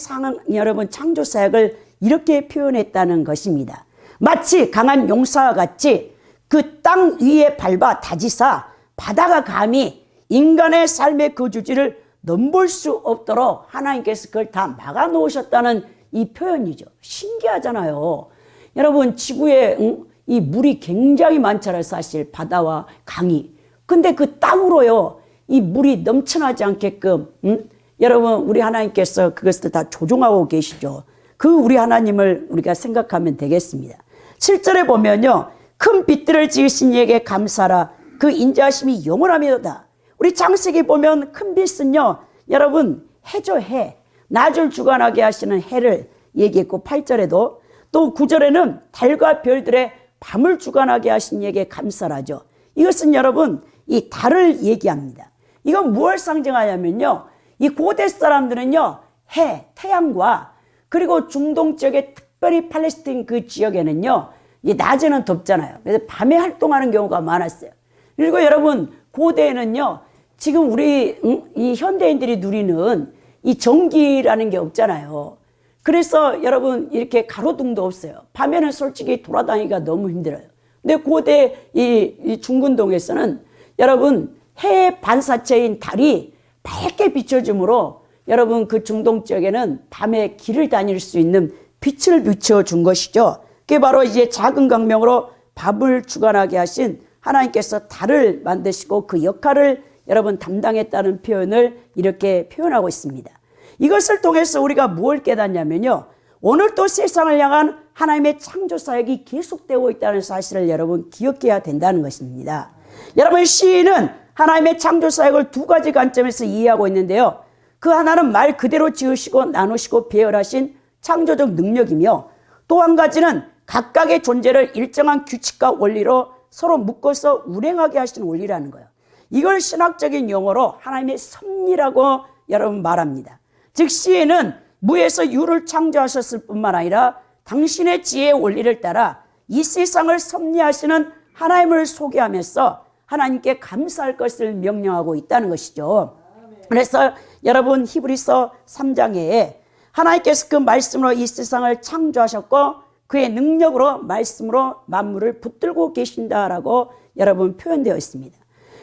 여러분 창조 사역을 이렇게 표현했다는 것입니다. 마치 강한 용사와 같이 그 땅 위에 밟아 다지사 바다가 감히 인간의 삶의 거주지를 넘볼 수 없도록 하나님께서 그걸 다 막아 놓으셨다는 이 표현이죠. 신기하잖아요. 여러분, 지구에 이 물이 굉장히 많잖아요. 사실 바다와 강이. 근데 그 땅으로요, 이 물이 넘쳐나지 않게끔 여러분, 우리 하나님께서 그것을 다 조종하고 계시죠. 그 우리 하나님을 우리가 생각하면 되겠습니다. 7절에 보면요, 큰 빛들을 지으신 이에게 감사라. 그 인자하심이 영원하며다. 우리 창세기 보면 큰 빛은요, 여러분, 해죠, 해. 낮을 주관하게 하시는 해를 얘기했고, 8절에도 또 9절에는 달과 별들의 밤을 주관하게 하신 이에게 감사라죠. 이것은 여러분, 이 달을 얘기합니다. 이건 무엇을 상징하냐면요, 이 고대 사람들은요, 해, 태양과 그리고 중동 지역의 특별히 팔레스틴 그 지역에는요, 이 낮에는 덥잖아요. 그래서 밤에 활동하는 경우가 많았어요. 그리고 여러분, 고대에는요, 지금 우리 이 현대인들이 누리는 이 전기라는 게 없잖아요. 그래서 여러분, 이렇게 가로등도 없어요. 밤에는 솔직히 돌아다니기가 너무 힘들어요. 근데 고대 이 중근동에서는 여러분, 해의 반사체인 달이 밝게 비춰주므로 여러분, 그 중동 지역에는 밤에 길을 다닐 수 있는 빛을 비춰준 것이죠. 그게 바로 이제 작은 광명으로 밥을 주관하게 하신 하나님께서 달을 만드시고 그 역할을 여러분 담당했다는 표현을 이렇게 표현하고 있습니다. 이것을 통해서 우리가 무엇을 깨닫냐면요, 오늘도 세상을 향한 하나님의 창조 사역이 계속되고 있다는 사실을 여러분 기억해야 된다는 것입니다. 여러분, 시인은 하나님의 창조 사역을 두 가지 관점에서 이해하고 있는데요, 그 하나는 말 그대로 지으시고 나누시고 배열하신 창조적 능력이며, 또 한 가지는 각각의 존재를 일정한 규칙과 원리로 서로 묶어서 운행하게 하시는 원리라는 거예요. 이걸 신학적인 용어로 하나님의 섭리라고 여러분 말합니다. 즉, 시인은 무에서 유를 창조하셨을 뿐만 아니라 당신의 지혜의 원리를 따라 이 세상을 섭리하시는 하나님을 소개하면서 하나님께 감사할 것을 명령하고 있다는 것이죠. 그래서 여러분, 히브리서 3장에 하나님께서 그 말씀으로 이 세상을 창조하셨고 그의 능력으로 말씀으로 만물을 붙들고 계신다라고 여러분 표현되어 있습니다.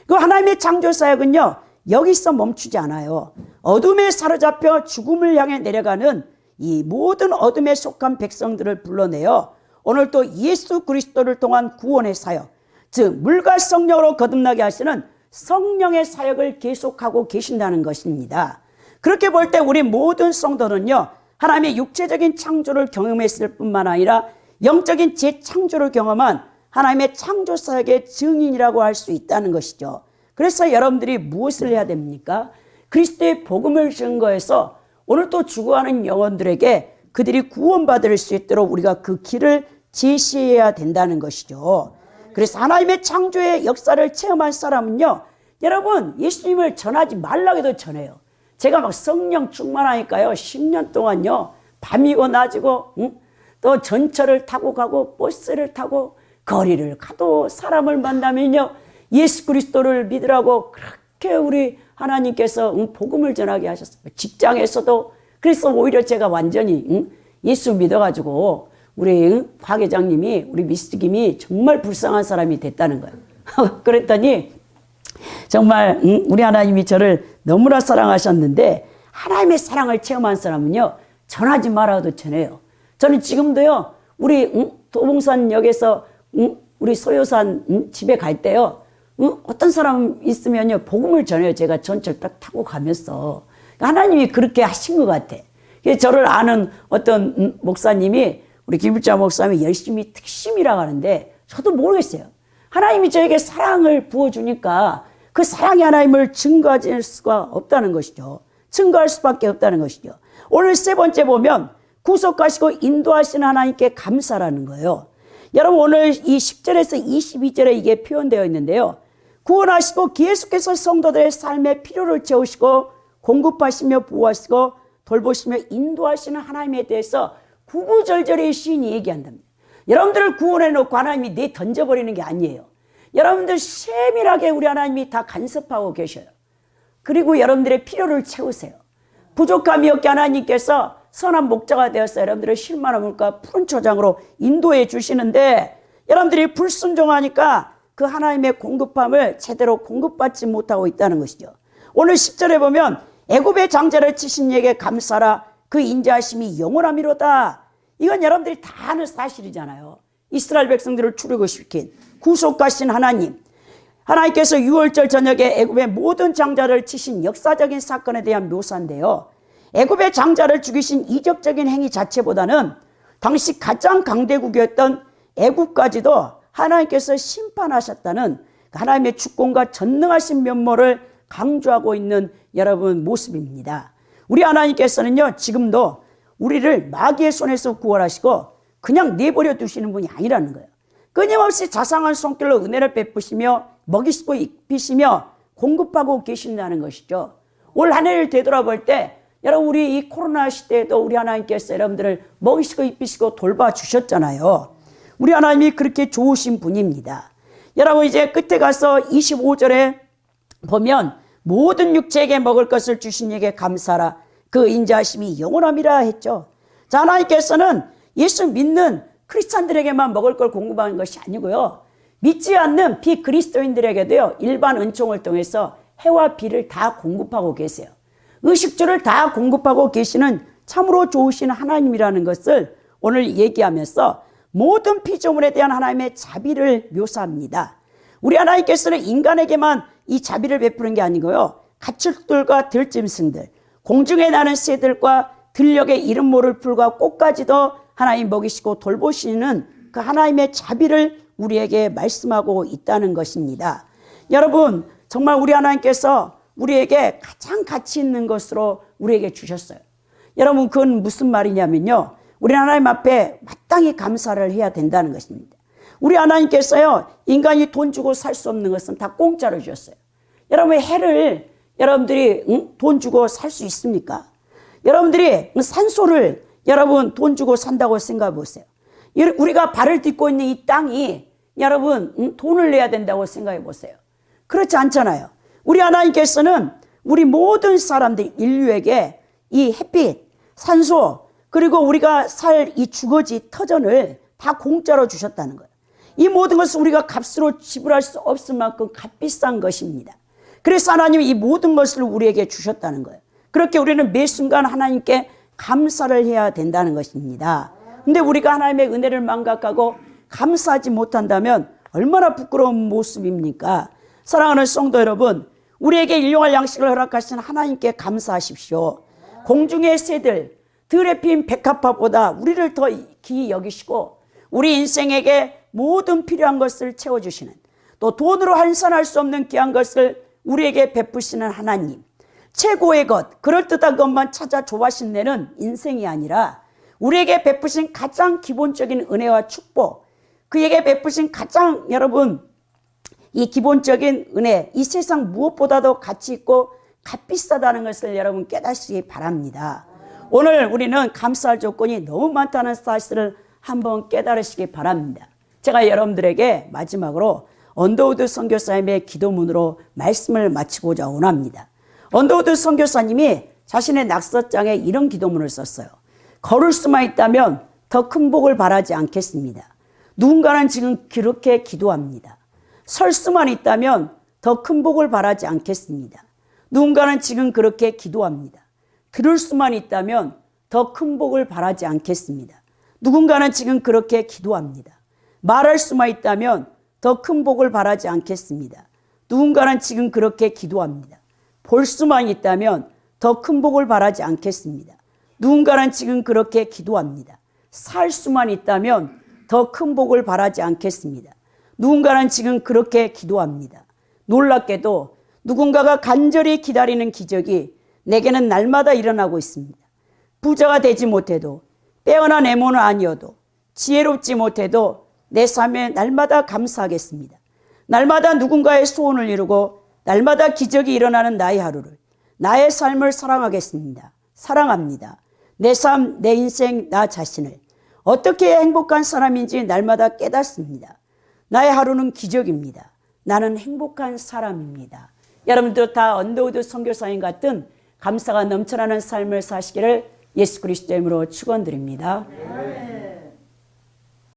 그 하나님의 창조 사역은요, 여기서 멈추지 않아요. 어둠에 사로잡혀 죽음을 향해 내려가는 이 모든 어둠에 속한 백성들을 불러내어 오늘 또 예수 그리스도를 통한 구원의 사역, 즉 물과 성령으로 거듭나게 하시는 성령의 사역을 계속하고 계신다는 것입니다. 그렇게 볼 때 우리 모든 성도는요, 하나님의 육체적인 창조를 경험했을 뿐만 아니라 영적인 재창조를 경험한 하나님의 창조 사역의 증인이라고 할 수 있다는 것이죠. 그래서 여러분들이 무엇을 해야 됩니까? 그리스도의 복음을 증거해서 오늘 또 죽어가는 영혼들에게 그들이 구원받을 수 있도록 우리가 그 길을 제시해야 된다는 것이죠. 그래서 하나님의 창조의 역사를 체험한 사람은요, 여러분, 예수님을 전하지 말라고 해도 전해요. 제가 막 성령 충만하니까요, 10년 동안요, 밤이고 낮이고 또 전철을 타고 가고 버스를 타고 거리를 가도 사람을 만나면요, 예수 그리스도를 믿으라고 그렇게 우리 하나님께서 복음을 전하게 하셨어요. 직장에서도. 그래서 오히려 제가 완전히 예수 믿어가지고 우리 박 회장님이, 우리 미스터 김이 정말 불쌍한 사람이 됐다는 거예요. 그랬더니 정말 우리 하나님이 저를 너무나 사랑하셨는데, 하나님의 사랑을 체험한 사람은요, 전하지 말아도 전해요. 저는 지금도요, 우리 도봉산역에서 우리 소요산 집에 갈 때요, 어떤 사람 있으면요, 복음을 전해요. 제가 전철 딱 타고 가면서. 하나님이 그렇게 하신 것 같아. 저를 아는 어떤 목사님이, 우리 김일자 목사님이 열심히 특심이라고 하는데 저도 모르겠어요. 하나님이 저에게 사랑을 부어주니까 그 사랑의 하나님을 증거할 수가 없다는 것이죠. 증거할 수밖에 없다는 것이죠. 오늘 세 번째 보면 구속하시고 인도하시는 하나님께 감사라는 거예요. 여러분, 오늘 이 10절에서 22절에 이게 표현되어 있는데요, 구원하시고 계속해서 성도들의 삶의 필요를 채우시고 공급하시며 보호하시고 돌보시며 인도하시는 하나님에 대해서 구구절절히 시인이 얘기한답니다. 여러분들을 구원해 놓고 하나님이 내던져버리는 게 아니에요. 여러분들 세밀하게 우리 하나님이 다 간섭하고 계셔요. 그리고 여러분들의 필요를 채우세요. 부족함이 없게 하나님께서 선한 목자가 되어서 여러분들의 실만한 물과 푸른 초장으로 인도해 주시는데 여러분들이 불순종하니까 그 하나님의 공급함을 제대로 공급받지 못하고 있다는 것이죠. 오늘 10절에 보면 애굽의 장자를 치신 이에게 감사라 그 인자하심이 영원하미로다. 이건 여러분들이 다 아는 사실이잖아요. 이스라엘 백성들을 출애굽시킨 구속하신 하나님, 하나님께서 6월절 저녁에 애굽의 모든 장자를 치신 역사적인 사건에 대한 묘사인데요. 애굽의 장자를 죽이신 이적적인 행위 자체보다는 당시 가장 강대국이었던 애굽까지도 하나님께서 심판하셨다는 하나님의 주권과 전능하신 면모를 강조하고 있는 여러분 모습입니다. 우리 하나님께서는요, 지금도 우리를 마귀의 손에서 구원하시고 그냥 내버려 두시는 분이 아니라는 거예요. 끊임없이 자상한 손길로 은혜를 베푸시며 먹이시고 입히시며 공급하고 계신다는 것이죠. 올 한 해를 되돌아볼 때 여러분, 우리 이 코로나 시대에도 우리 하나님께서 여러분들을 먹이시고 입히시고 돌봐주셨잖아요. 우리 하나님이 그렇게 좋으신 분입니다. 여러분, 이제 끝에 가서 25절에 보면 모든 육체에게 먹을 것을 주신 이에게 감사라 그 인자하심이 영원함이라 했죠. 자, 하나님께서는 예수 믿는 크리스찬들에게만 먹을 걸 공급하는 것이 아니고요, 믿지 않는 비그리스도인들에게도요, 일반 은총을 통해서 해와 비를 다 공급하고 계세요. 의식주를 다 공급하고 계시는 참으로 좋으신 하나님이라는 것을 오늘 얘기하면서 모든 피조물에 대한 하나님의 자비를 묘사합니다. 우리 하나님께서는 인간에게만 이 자비를 베푸는 게 아니고요, 가축들과 들짐승들, 공중에 나는 새들과 들녘의 이름 모를 풀과 꽃까지도 하나님 먹이시고 돌보시는 그 하나님의 자비를 우리에게 말씀하고 있다는 것입니다. 여러분, 정말 우리 하나님께서 우리에게 가장 가치 있는 것으로 우리에게 주셨어요. 여러분, 그건 무슨 말이냐면요, 우리 하나님 앞에 마땅히 감사를 해야 된다는 것입니다. 우리 하나님께서요, 인간이 돈 주고 살 수 없는 것은 다 공짜로 주셨어요. 여러분, 해를 여러분들이 돈 주고 살 수 있습니까? 여러분들이 산소를 여러분 돈 주고 산다고 생각해 보세요. 우리가 발을 딛고 있는 이 땅이 여러분 돈을 내야 된다고 생각해 보세요. 그렇지 않잖아요. 우리 하나님께서는 우리 모든 사람들, 인류에게 이 햇빛, 산소, 그리고 우리가 살 이 주거지 터전을 다 공짜로 주셨다는 거예요. 이 모든 것을 우리가 값으로 지불할 수 없을 만큼 값비싼 것입니다. 그래서 하나님이 이 모든 것을 우리에게 주셨다는 거예요. 그렇게 우리는 매 순간 하나님께 감사를 해야 된다는 것입니다. 근데 우리가 하나님의 은혜를 망각하고 감사하지 못한다면 얼마나 부끄러운 모습입니까? 사랑하는 성도 여러분, 우리에게 일용할 양식을 허락하신 하나님께 감사하십시오. 공중의 새들, 들에 핀 백합화보다 우리를 더 귀히 여기시고 우리 인생에게 모든 필요한 것을 채워주시는, 또 돈으로 환산할 수 없는 귀한 것을 우리에게 베푸시는 하나님, 최고의 것, 그럴듯한 것만 찾아 조바심내는 인생이 아니라 우리에게 베푸신 가장 기본적인 은혜와 축복, 그에게 베푸신 가장 여러분 이 기본적인 은혜, 이 세상 무엇보다도 가치 있고 값비싸다는 것을 여러분 깨닫시기 바랍니다. 오늘 우리는 감사할 조건이 너무 많다는 사실을 한번 깨달으시기 바랍니다. 제가 여러분들에게 마지막으로 언더우드 선교사님의 기도문으로 말씀을 마치고자 원합니다. 언더우드 선교사님이 자신의 낙서장에 이런 기도문을 썼어요. 걸을 수만 있다면 더 큰 복을 바라지 않겠습니다. 누군가는 지금 그렇게 기도합니다. 설 수만 있다면 더 큰 복을 바라지 않겠습니다. 누군가는 지금 그렇게 기도합니다. 들을 수만 있다면 더 큰 복을 바라지 않겠습니다. 누군가는 지금 그렇게 기도합니다. 말할 수만 있다면 더 큰 복을 바라지 않겠습니다. 누군가는 지금 그렇게 기도합니다. 볼 수만 있다면 더 큰 복을 바라지 않겠습니다. 누군가는 지금 그렇게 기도합니다. 살 수만 있다면 더 큰 복을 바라지 않겠습니다. 누군가는 지금 그렇게 기도합니다. 놀랍게도 누군가가 간절히 기다리는 기적이 내게는 날마다 일어나고 있습니다. 부자가 되지 못해도, 빼어난 애모는 아니어도, 지혜롭지 못해도 내 삶에 날마다 감사하겠습니다. 날마다 누군가의 소원을 이루고 날마다 기적이 일어나는 나의 하루를, 나의 삶을 사랑하겠습니다. 사랑합니다. 내 삶, 내 인생, 나 자신을 어떻게 행복한 사람인지 날마다 깨닫습니다. 나의 하루는 기적입니다. 나는 행복한 사람입니다. 여러분들 다 언더우드 선교사님 같은 감사가 넘쳐나는 삶을 사시기를 예수 그리스도의 이름으로 축원드립니다.